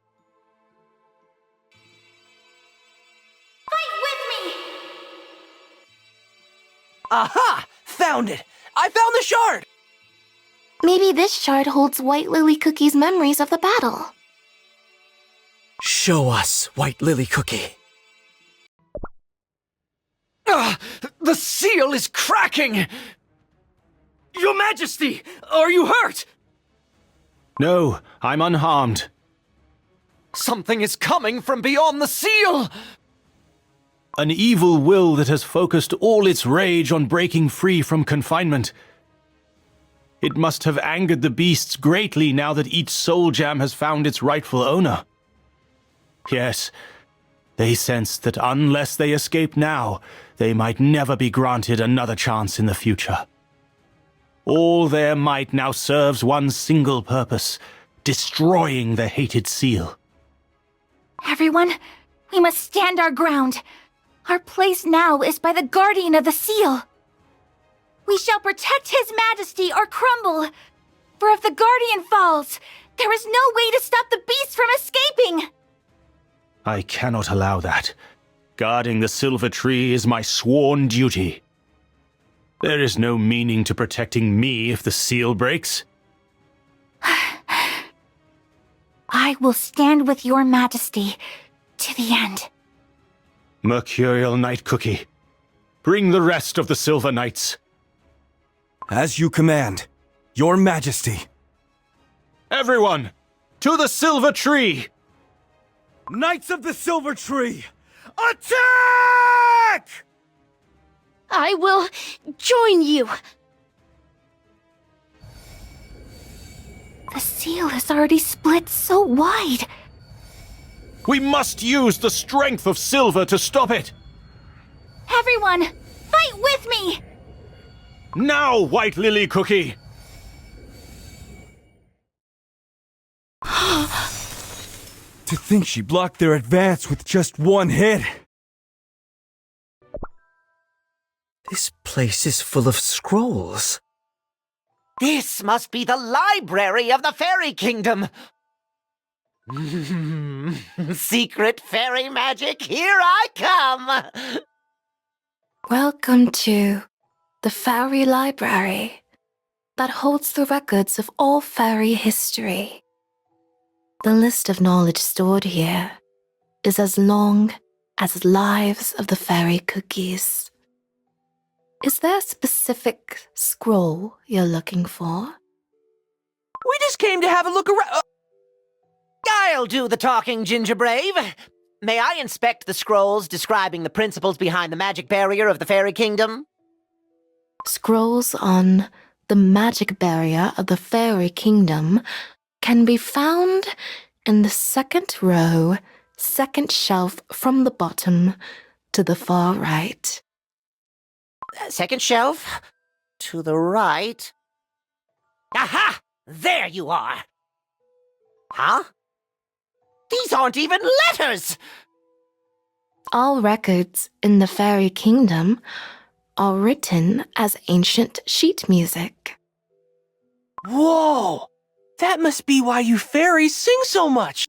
Fight with me! Aha! Found it! I found the shard! Maybe this shard holds White Lily Cookie's memories of the battle. Show us, White Lily Cookie. Ah! The seal is cracking! Your Majesty, are you hurt? No, I'm unharmed. Something is coming from beyond the seal! An evil will that has focused all its rage on breaking free from confinement. It must have angered the beasts greatly now that each soul gem has found its rightful owner. Yes, they sensed that unless they escape now, they might never be granted another chance in the future. All their might now serves one single purpose, destroying the hated seal. Everyone, we must stand our ground. Our place now is by the guardian of the seal. We shall protect His Majesty or crumble. For if the guardian falls, there is no way to stop the beast from escaping. I cannot allow that. Guarding the silver tree is my sworn duty. There is no meaning to protecting me if the seal breaks. I will stand with your Majesty to the end. Mercurial Night Cookie, bring the rest of the Silver Knights. As you command, Your Majesty. Everyone, to the silver tree! Knights of the Silver Tree, attack! I will join you. The seal is already split so wide. We must use the strength of silver to stop it! Everyone, fight with me! Now, White Lily Cookie! To think she blocked their advance with just one hit. This place is full of scrolls. This must be the library of the Fairy Kingdom. Secret fairy magic, here I come! Welcome to the Fairy Library that holds the records of all fairy history. The list of knowledge stored here is as long as lives of the fairy cookies. Is there a specific scroll you're looking for? We just came to have a look around. I'll do the talking, Ginger Brave. May I inspect the scrolls describing the principles behind the magic barrier of the Fairy Kingdom? Scrolls on the magic barrier of the Fairy Kingdom can be found in the second row, second shelf from the bottom to the far right. Second shelf? To the right? Aha! There you are! Huh? These aren't even letters! All records in the Fairy Kingdom are written as ancient sheet music. Whoa! That must be why you fairies sing so much!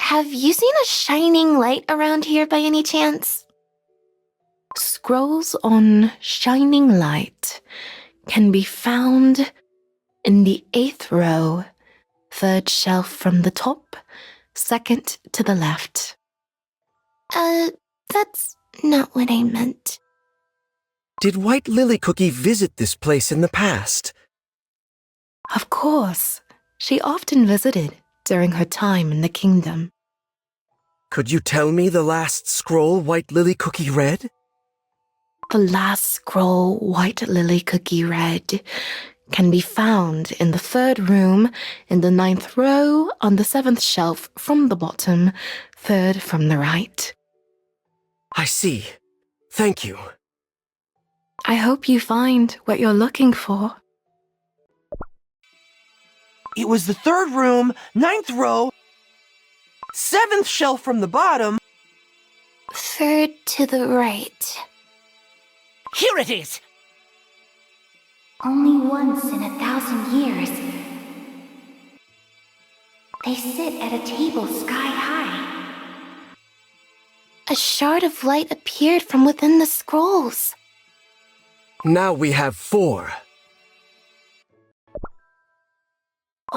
Have you seen a shining light around here by any chance? Scrolls on shining light can be found in the 8th row, 3rd shelf from the top, 2nd to the left. That's not what I meant. Did White Lily Cookie visit this place in the past? Of course, she often visited during her time in the kingdom. Could you tell me the last scroll White Lily Cookie read? The last scroll White Lily Cookie read can be found in the 3rd room, in the 9th row, on the 7th shelf from the bottom, 3rd from the right. I see. Thank you. I hope you find what you're looking for. It was the 3rd room, 9th row, 7th shelf from the bottom. 3rd to the right. Here it is! Only once in 1,000 years. They sit at a table sky high. A shard of light appeared from within the scrolls. Now we have 4.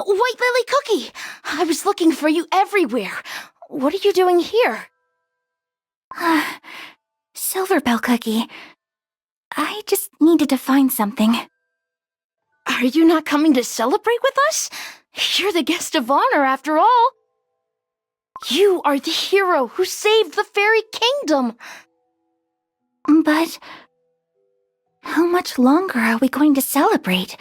White Lily Cookie! I was looking for you everywhere. What are you doing here? Silverbell Cookie. I just needed to find something. Are you not coming to celebrate with us? You're the guest of honor, after all. You are the hero who saved the fairy kingdom. But how much longer are we going to celebrate?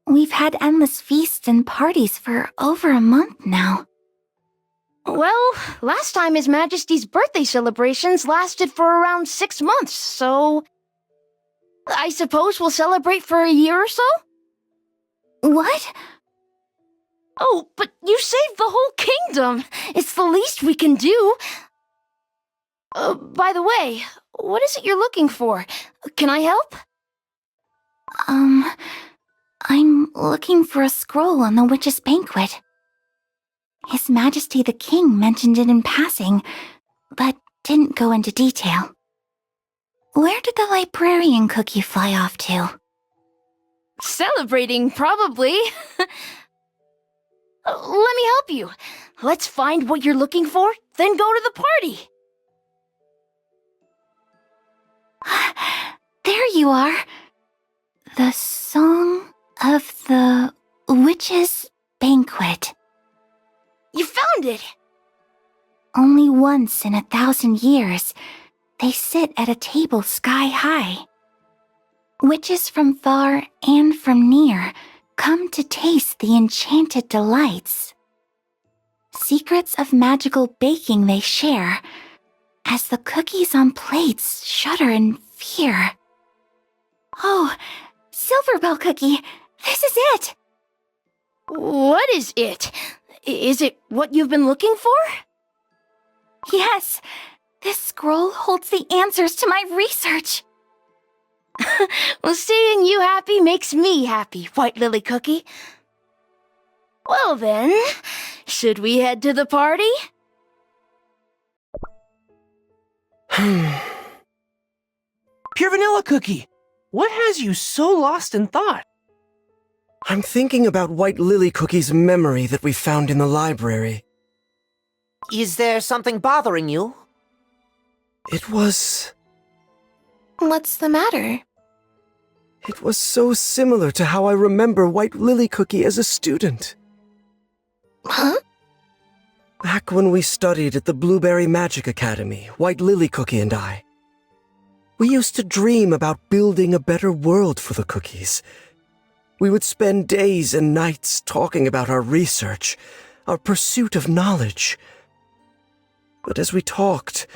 We've had endless feasts and parties for over a month now. Well, last time His Majesty's birthday celebrations lasted for around 6 months, so I suppose we'll celebrate for a year or so? What? Oh, but you saved the whole kingdom. It's the least we can do. By the way, what is it you're looking for? Can I help? I'm looking for a scroll on the witch's banquet. His Majesty the King mentioned it in passing, but didn't go into detail. Where did the librarian Cookie fly off to? Celebrating, probably. Let me help you. Let's find what you're looking for, then go to the party. There you are. The Song of the Witch's Banquet. You found it! Only once in 1,000 years, they sit at a table sky high. Witches from far and from near come to taste the enchanted delights. Secrets of magical baking they share, as the cookies on plates shudder in fear. Oh, Silverbell Cookie, this is it! What is it? Is it what you've been looking for? Yes, this scroll holds the answers to my research. Well, seeing you happy makes me happy, White Lily Cookie. Well then, should we head to the party? Pure Vanilla Cookie, what has you so lost in thought? I'm thinking about White Lily Cookie's memory that we found in the library. Is there something bothering you? It was What's the matter? so similar to how I remember White Lily Cookie as a student. Huh? Back when we studied at the Blueberry Magic Academy, White Lily Cookie and I. We used to dream about building a better world for the cookies. We would spend days and nights talking about our research, our pursuit of knowledge. But as we talked,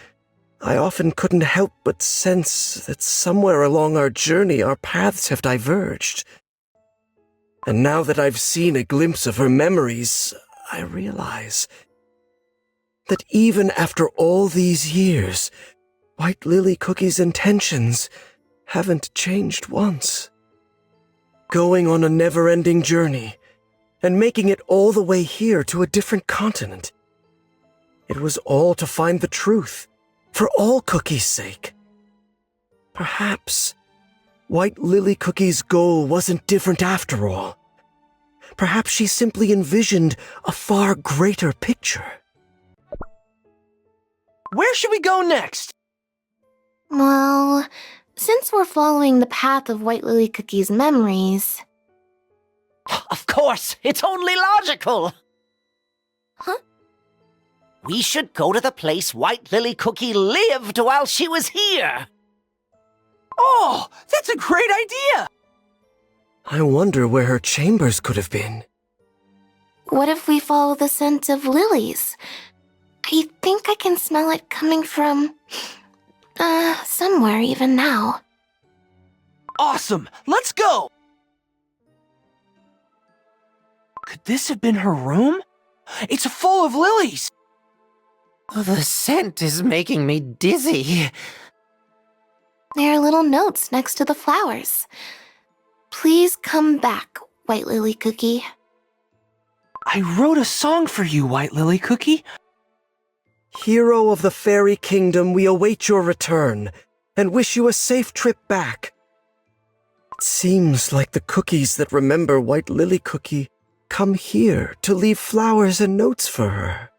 I often couldn't help but sense that somewhere along our journey our paths have diverged. And now that I've seen a glimpse of her memories, I realize that even after all these years, White Lily Cookie's intentions haven't changed once. Going on a never-ending journey, and making it all the way here to a different continent. It was all to find the truth, for all Cookie's sake. Perhaps White Lily Cookie's goal wasn't different after all. Perhaps she simply envisioned a far greater picture. Where should we go next? Well, since we're following the path of White Lily Cookie's memories... Of course, it's only logical. Huh? We should go to the place White Lily Cookie lived while she was here. Oh, that's a great idea! I wonder where her chambers could have been. What if we follow the scent of lilies? I think I can smell it coming from... somewhere even now. Awesome! Let's go! Could this have been her room? It's full of lilies! The scent is making me dizzy. There are little notes next to the flowers. Please come back, White Lily Cookie. I wrote a song for you, White Lily Cookie. Hero of the Fairy Kingdom, we await your return, and wish you a safe trip back. It seems like the cookies that remember White Lily Cookie come here to leave flowers and notes for her.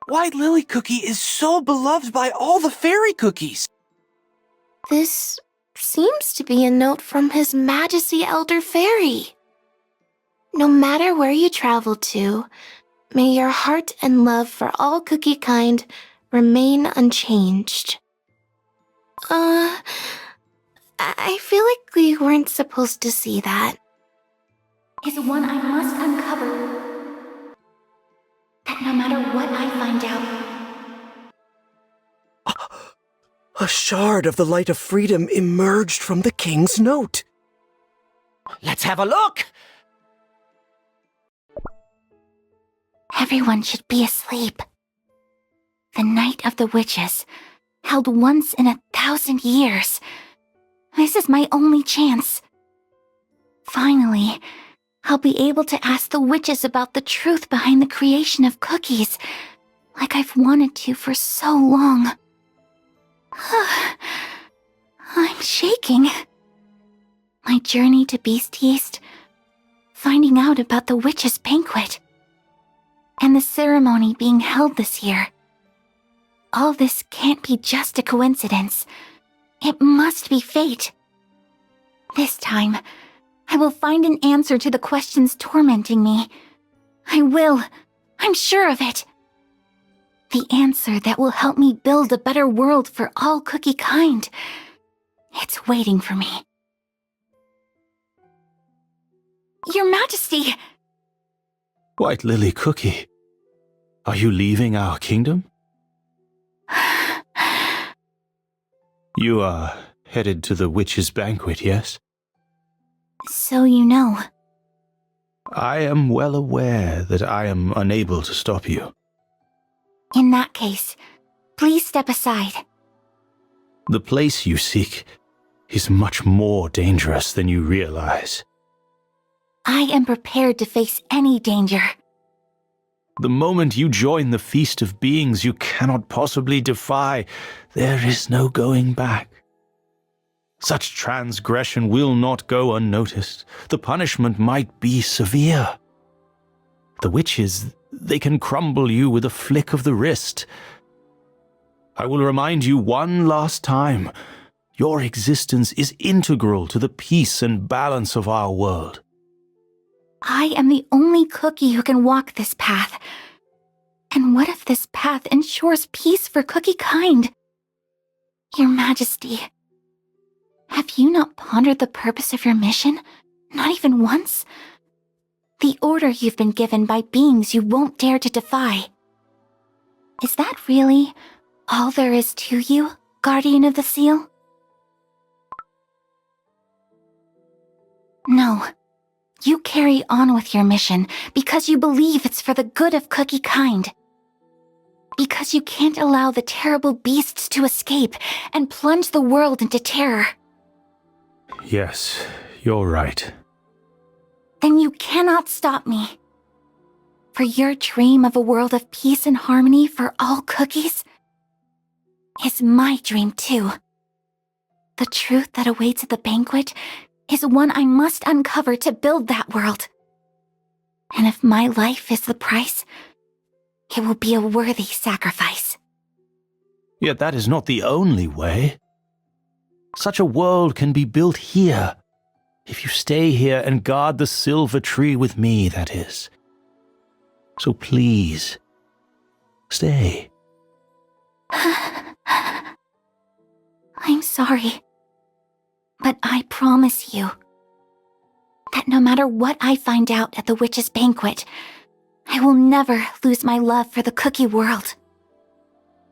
White Lily Cookie is so beloved by all the fairy cookies. This seems to be a note from His Majesty Elder Fairy. No matter where you travel to, may your heart and love for all cookie kind remain unchanged. I feel like we weren't supposed to see that. Is one I must uncover. That no matter what I find out, A shard of the light of freedom emerged from the king's note. Let's have a look! everyone should be asleep. The night of the witches, held once in 1,000 years. This is my only chance. Finally, I'll be able to ask the witches about the truth behind the creation of cookies, like I've wanted to for so long. I'm shaking. My journey to Beast-yeast, finding out about the witches' banquet, and the ceremony being held this year. All this can't be just a coincidence. It must be fate. This time, I will find an answer to the questions tormenting me. I will. I'm sure of it. The answer that will help me build a better world for all cookie kind. It's waiting for me. Your Majesty! White Lily Cookie, are you leaving our kingdom? You are headed to the witches' banquet, yes? So you know. I am well aware that I am unable to stop you. In that case, please step aside. The place you seek is much more dangerous than you realize. I am prepared to face any danger. The moment you join the feast of beings you cannot possibly defy, there is no going back. Such transgression will not go unnoticed. The punishment might be severe. The witches, they can crumble you with a flick of the wrist. I will remind you one last time. Your existence is integral to the peace and balance of our world. I am the only cookie who can walk this path. And what if this path ensures peace for cookie kind? Your Majesty, have you not pondered the purpose of your mission? Not even once? The order you've been given by beings you won't dare to defy. Is that really all there is to you, Guardian of the Seal? No. You carry on with your mission because you believe it's for the good of cookie kind. Because you can't allow the terrible beasts to escape and plunge the world into terror. Yes, you're right. Then you cannot stop me. For your dream of a world of peace and harmony for all cookies is my dream too. The truth that awaits at the banquet is one I must uncover to build that world. And if my life is the price, it will be a worthy sacrifice. Yet that is not the only way. Such a world can be built here. If you stay here and guard the silver tree with me, that is. So please, stay. I'm sorry. But I promise you that no matter what I find out at the witches' banquet, I will never lose my love for the cookie world.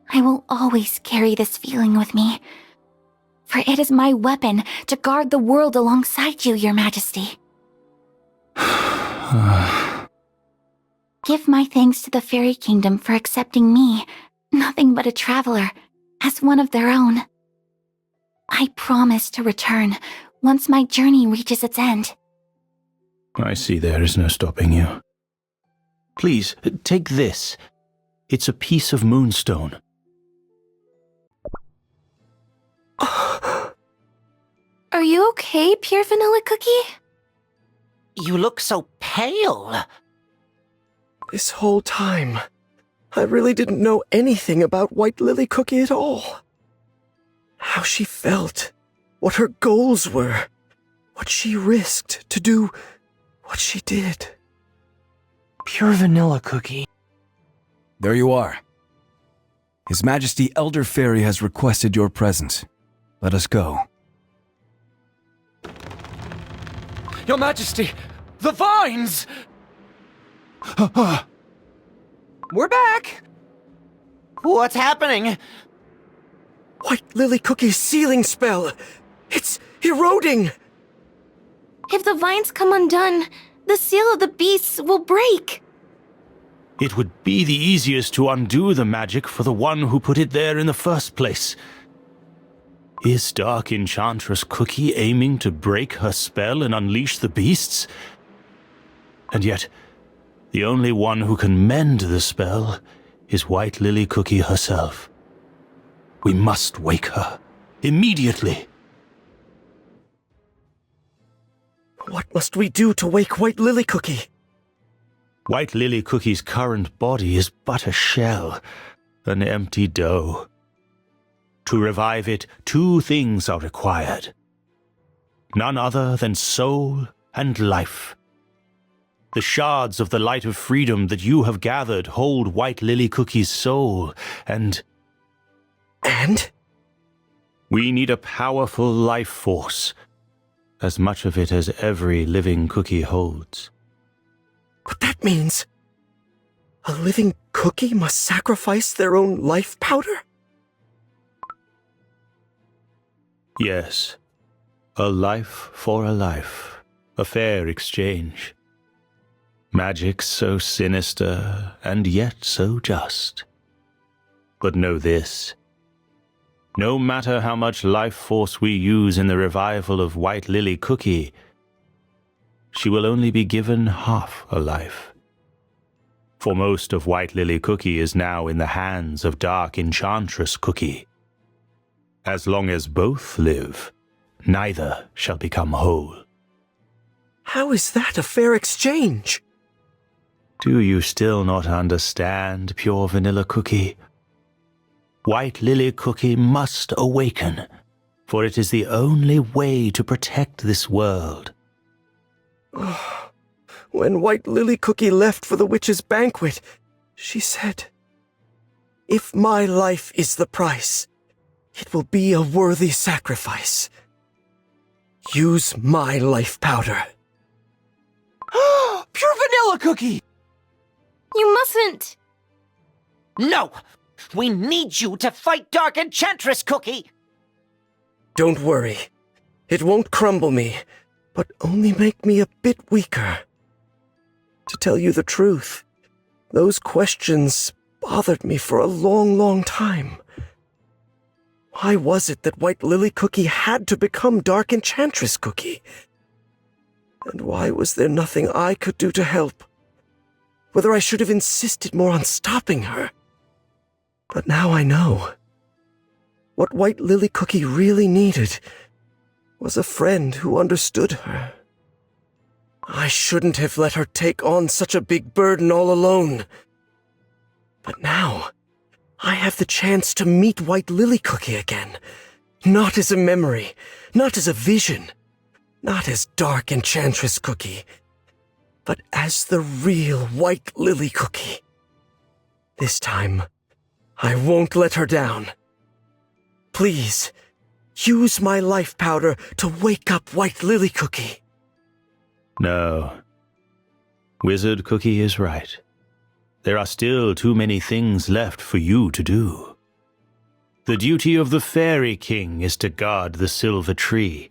I will always carry this feeling with me, for it is my weapon to guard the world alongside you, Your Majesty. Give my thanks to the Fairy Kingdom for accepting me, nothing but a traveler, as one of their own. I promise to return once my journey reaches its end. I see there is no stopping you. Please, take this. It's a piece of moonstone. Are you okay, Pure Vanilla Cookie? You look so pale. This whole time, I really didn't know anything about White Lily Cookie at all. How she felt, what her goals were, what she risked to do what she did. Pure vanilla cookie. There you are. His Majesty Elder Fairy has requested your presence. Let us go. Your Majesty, the vines! We're back! What's happening? White Lily Cookie's sealing spell! It's eroding! If the vines come undone, the seal of the beasts will break. It would be the easiest to undo the magic for the one who put it there in the first place. Is Dark Enchantress Cookie aiming to break her spell and unleash the beasts? And yet, the only one who can mend the spell is White Lily Cookie herself. We must wake her, immediately. What must we do to wake White Lily Cookie? White Lily Cookie's current body is but a shell, an empty dough. To revive it, 2 things are required. None other than soul and life. The shards of the light of freedom that you have gathered hold White Lily Cookie's soul, and... And? We need a powerful life force, as much of it as every living cookie holds. But that means a living cookie must sacrifice their own life powder? Yes. A life for a life. A fair exchange. Magic so sinister, and yet so just. But know this. No matter how much life force we use in the revival of White Lily Cookie, she will only be given half a life. For most of White Lily Cookie is now in the hands of Dark Enchantress Cookie. As long as both live, neither shall become whole. How is that a fair exchange? Do you still not understand, Pure Vanilla Cookie? White Lily Cookie must awaken, for it is the only way to protect this world. When White Lily Cookie left for the witch's banquet, she said, "If my life is the price, it will be a worthy sacrifice. Use my life powder." Pure vanilla cookie! You mustn't! No! We need you to fight Dark Enchantress Cookie! Don't worry. It won't crumble me, but only make me a bit weaker. To tell you the truth, those questions bothered me for a long, long time. Why was it that White Lily Cookie had to become Dark Enchantress Cookie? And why was there nothing I could do to help? Whether I should have insisted more on stopping her. But now I know. What White Lily Cookie really needed was a friend who understood her. I shouldn't have let her take on such a big burden all alone. But now, I have the chance to meet White Lily Cookie again. Not as a memory, not as a vision, not as Dark Enchantress Cookie, but as the real White Lily Cookie. This time, I won't let her down. Please, use my life powder to wake up White Lily Cookie. No. Wizard Cookie is right. There are still too many things left for you to do. The duty of the Fairy King is to guard the Silver Tree,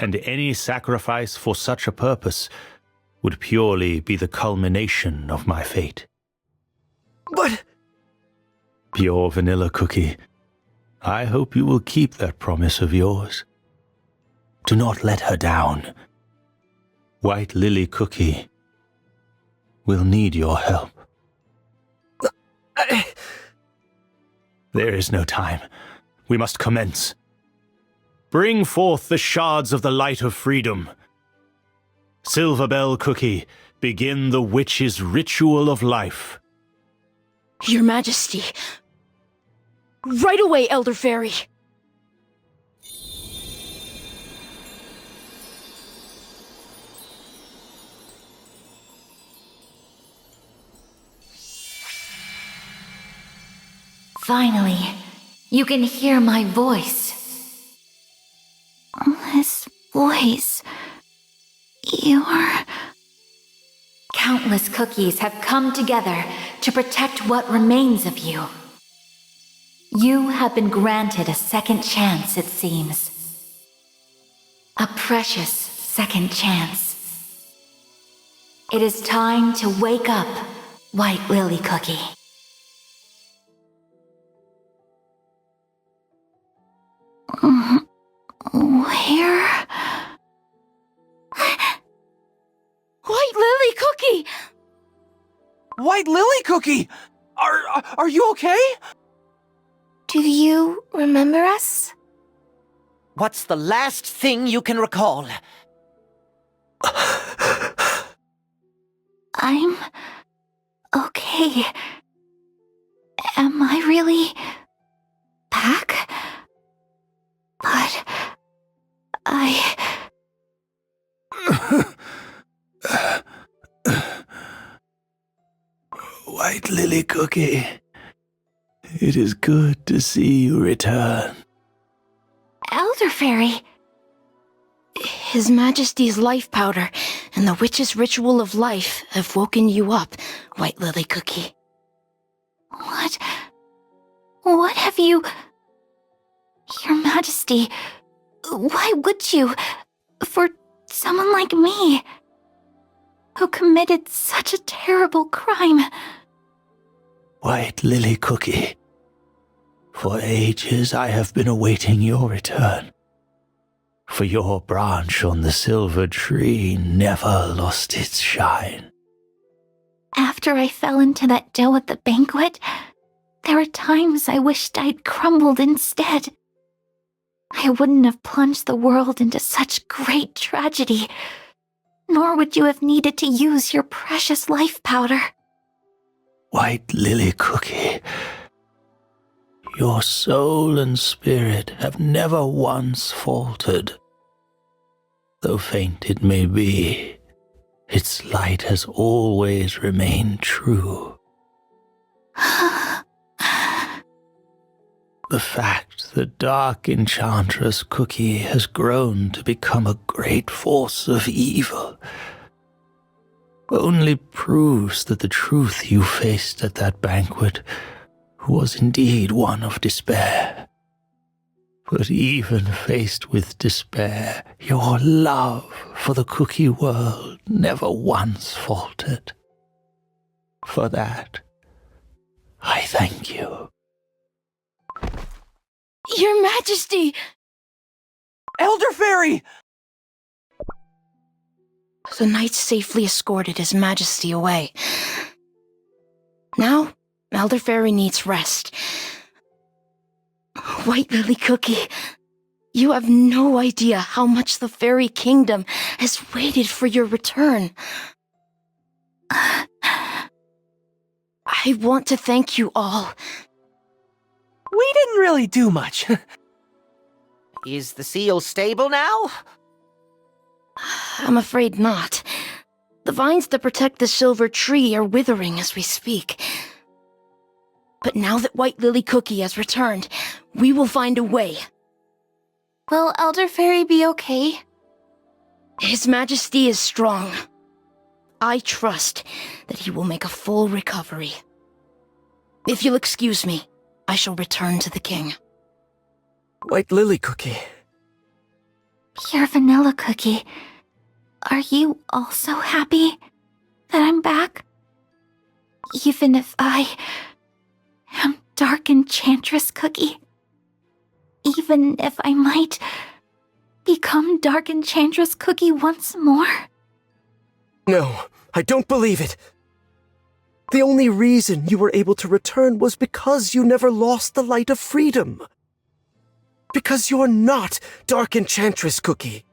and any sacrifice for such a purpose would purely be the culmination of my fate. But... Pure Vanilla Cookie, I hope you will keep that promise of yours. Do not let her down. White Lily Cookie will need your help. There is no time. We must commence. Bring forth the shards of the light of freedom. Silverbell Cookie, begin the witch's ritual of life. Your Majesty. Right away, Elder Fairy. Finally, you can hear my voice. This voice... Your... Countless cookies have come together to protect what remains of you. You have been granted a second chance, it seems. A precious second chance. It is time to wake up, White Lily Cookie. Where? White Lily Cookie! White Lily Cookie! Are you okay? Do you remember us? What's the last thing you can recall? I'm... okay. Am I really... back? But... White Lily Cookie, it is good to see you return. Elder Fairy... His Majesty's life powder and the witch's ritual of life have woken you up, White Lily Cookie. What have you... Your Majesty, why would you, for someone like me, who committed such a terrible crime? White Lily Cookie, for ages I have been awaiting your return. For your branch on the silver tree never lost its shine. After I fell into that dough at the banquet, there were times I wished I'd crumbled instead. I wouldn't have plunged the world into such great tragedy, nor would you have needed to use your precious life powder. White Lily Cookie, your soul and spirit have never once faltered. Though faint it may be, its light has always remained true. The fact that Dark Enchantress Cookie has grown to become a great force of evil only proves that the truth you faced at that banquet was indeed one of despair. But even faced with despair, your love for the cookie world never once faltered. For that, I thank you. Your Majesty! Elder Fairy! The knight safely escorted His Majesty away. Now, Elder Fairy needs rest. White Lily Cookie, you have no idea how much the Fairy Kingdom has waited for your return. I want to thank you all. We didn't really do much. Is the seal stable now? I'm afraid not. The vines that protect the silver tree are withering as we speak. But now that White Lily Cookie has returned, we will find a way. Will Elder Fairy be okay? His Majesty is strong. I trust that he will make a full recovery. If you'll excuse me, I shall return to the king. White Lily Cookie. Your Vanilla Cookie, are you also happy that I'm back? Even if I am Dark Enchantress Cookie? Even if I might become Dark Enchantress Cookie once more? No, I don't believe it. The only reason you were able to return was because you never lost the light of freedom. Because you're not Dark Enchantress Cookie.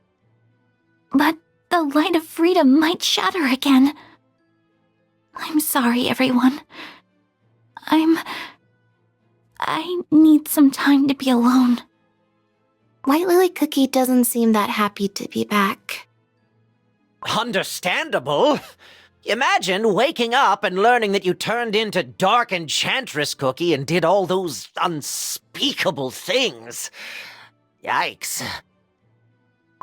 But the light of freedom might shatter again. I'm sorry, everyone. I need some time to be alone. White Lily Cookie doesn't seem that happy to be back. Understandable. Imagine waking up and learning that you turned into Dark Enchantress Cookie and did all those unspeakable things. Yikes.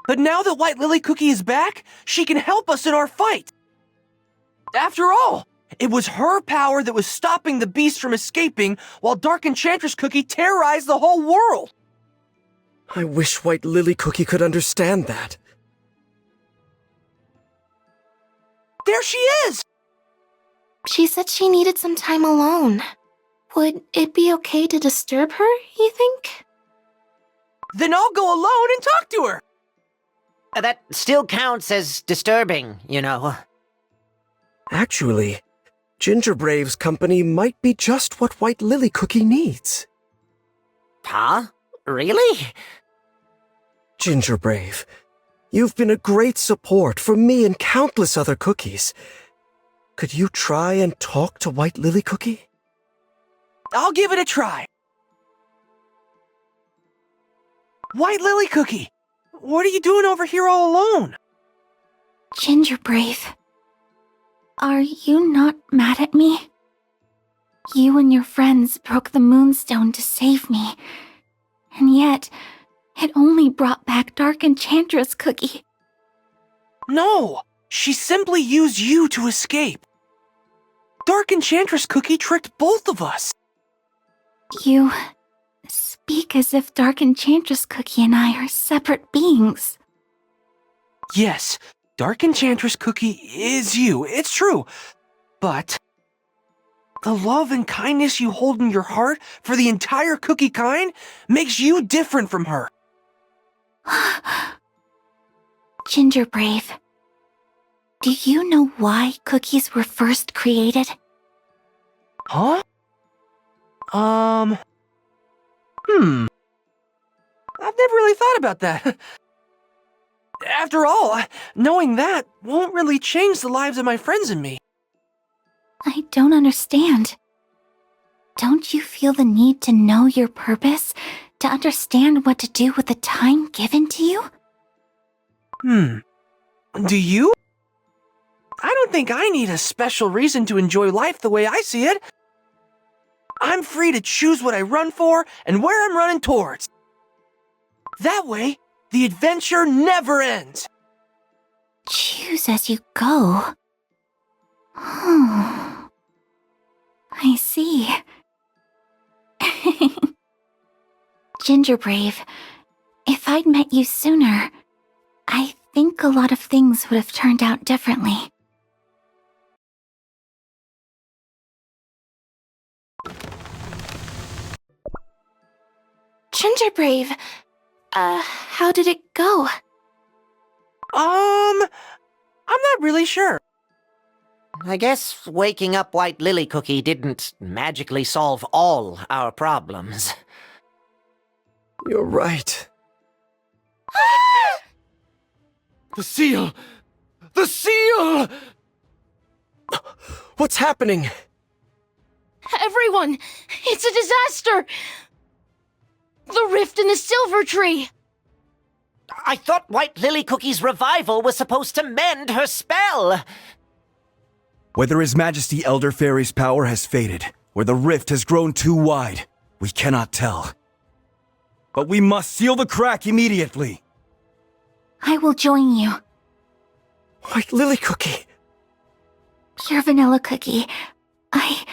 But now that White Lily Cookie is back, she can help us in our fight. After all, it was her power that was stopping the beast from escaping while Dark Enchantress Cookie terrorized the whole world. I wish White Lily Cookie could understand that. There she is! She said she needed some time alone. Would it be okay to disturb her, you think? Then I'll go alone and talk to her! That still counts as disturbing, you know. Actually, Ginger Brave's company might be just what White Lily Cookie needs. Huh? Really? Ginger Brave, you've been a great support for me and countless other cookies. Could you try and talk to White Lily Cookie? I'll give it a try. White Lily Cookie, what are you doing over here all alone? Ginger Brave, are you not mad at me? You and your friends broke the Moonstone to save me, and yet it only brought back Dark Enchantress Cookie. No, she simply used you to escape. Dark Enchantress Cookie tricked both of us. You speak as if Dark Enchantress Cookie and I are separate beings. Yes, Dark Enchantress Cookie is you, it's true. But the love and kindness you hold in your heart for the entire cookie kind makes you different from her. Ginger Brave, do you know why cookies were first created? Huh? I've never really thought about that. After all, knowing that won't really change the lives of my friends and me. I don't understand. Don't you feel the need to know your purpose, to understand what to do with the time given to you? Do you? I don't think I need a special reason to enjoy life the way I see it. I'm free to choose what I run for and where I'm running towards. That way, the adventure never ends. Choose as you go. I see. Ginger Brave, if I'd met you sooner, I think a lot of things would have turned out differently. Ginger Brave, how did it go? I'm not really sure. I guess waking up White Lily Cookie didn't magically solve all our problems. You're right. The seal! The seal! What's happening? Everyone! It's a disaster! The rift in the silver tree! I thought White Lily Cookie's revival was supposed to mend her spell! Whether His Majesty Elder Fairy's power has faded, or the rift has grown too wide, we cannot tell. But we must seal the crack immediately. I will join you. White Lily Cookie. Pure Vanilla Cookie, I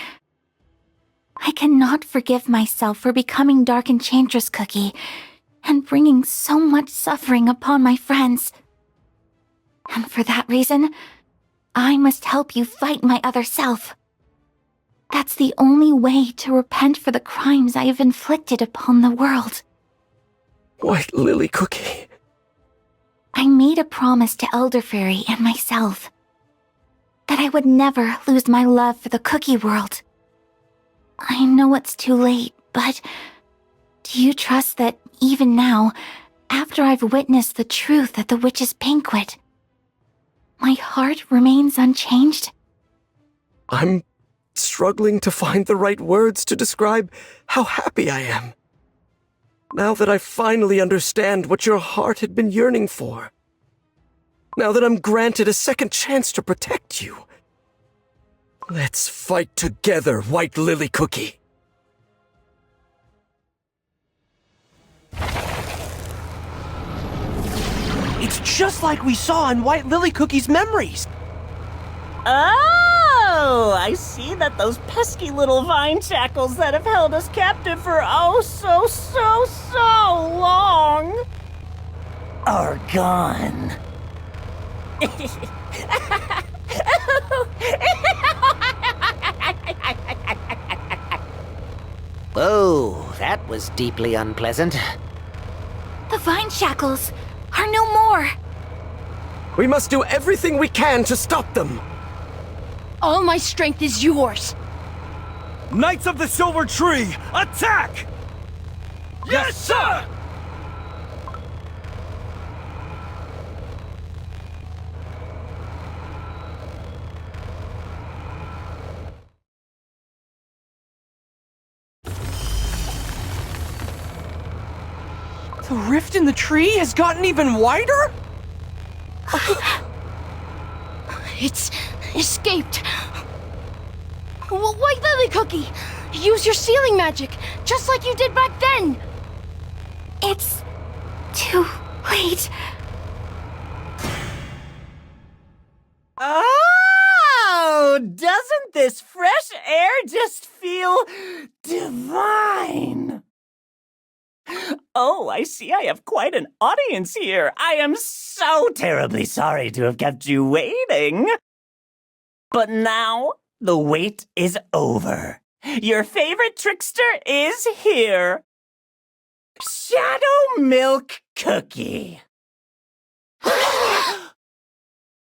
cannot forgive myself for becoming Dark Enchantress Cookie and bringing so much suffering upon my friends. And for that reason, I must help you fight my other self. That's the only way to repent for the crimes I have inflicted upon the world. White Lily Cookie. I made a promise to Elder Fairy and myself that I would never lose my love for the cookie world. I know it's too late, but do you trust that even now, after I've witnessed the truth at the witch's banquet, my heart remains unchanged? I'm struggling to find the right words to describe how happy I am. Now that I finally understand what your heart had been yearning for. Now that I'm granted a second chance to protect you. Let's fight together, White Lily Cookie. It's just like we saw in White Lily Cookie's memories. Oh, I see that those pesky little vine shackles that have held us captive for so long are gone. Whoa, that was deeply unpleasant. The vine shackles are no more. We must do everything we can to stop them. All my strength is yours. Knights of the Silver Tree, attack! Yes, sir! The rift in the tree has gotten even wider? It's escaped. White Lily Cookie, use your sealing magic, just like you did back then. It's too late. Oh, doesn't this fresh air just feel divine? Oh, I see I have quite an audience here. I am so terribly sorry to have kept you waiting. But now, the wait is over. Your favorite trickster is here. Shadow Milk Cookie.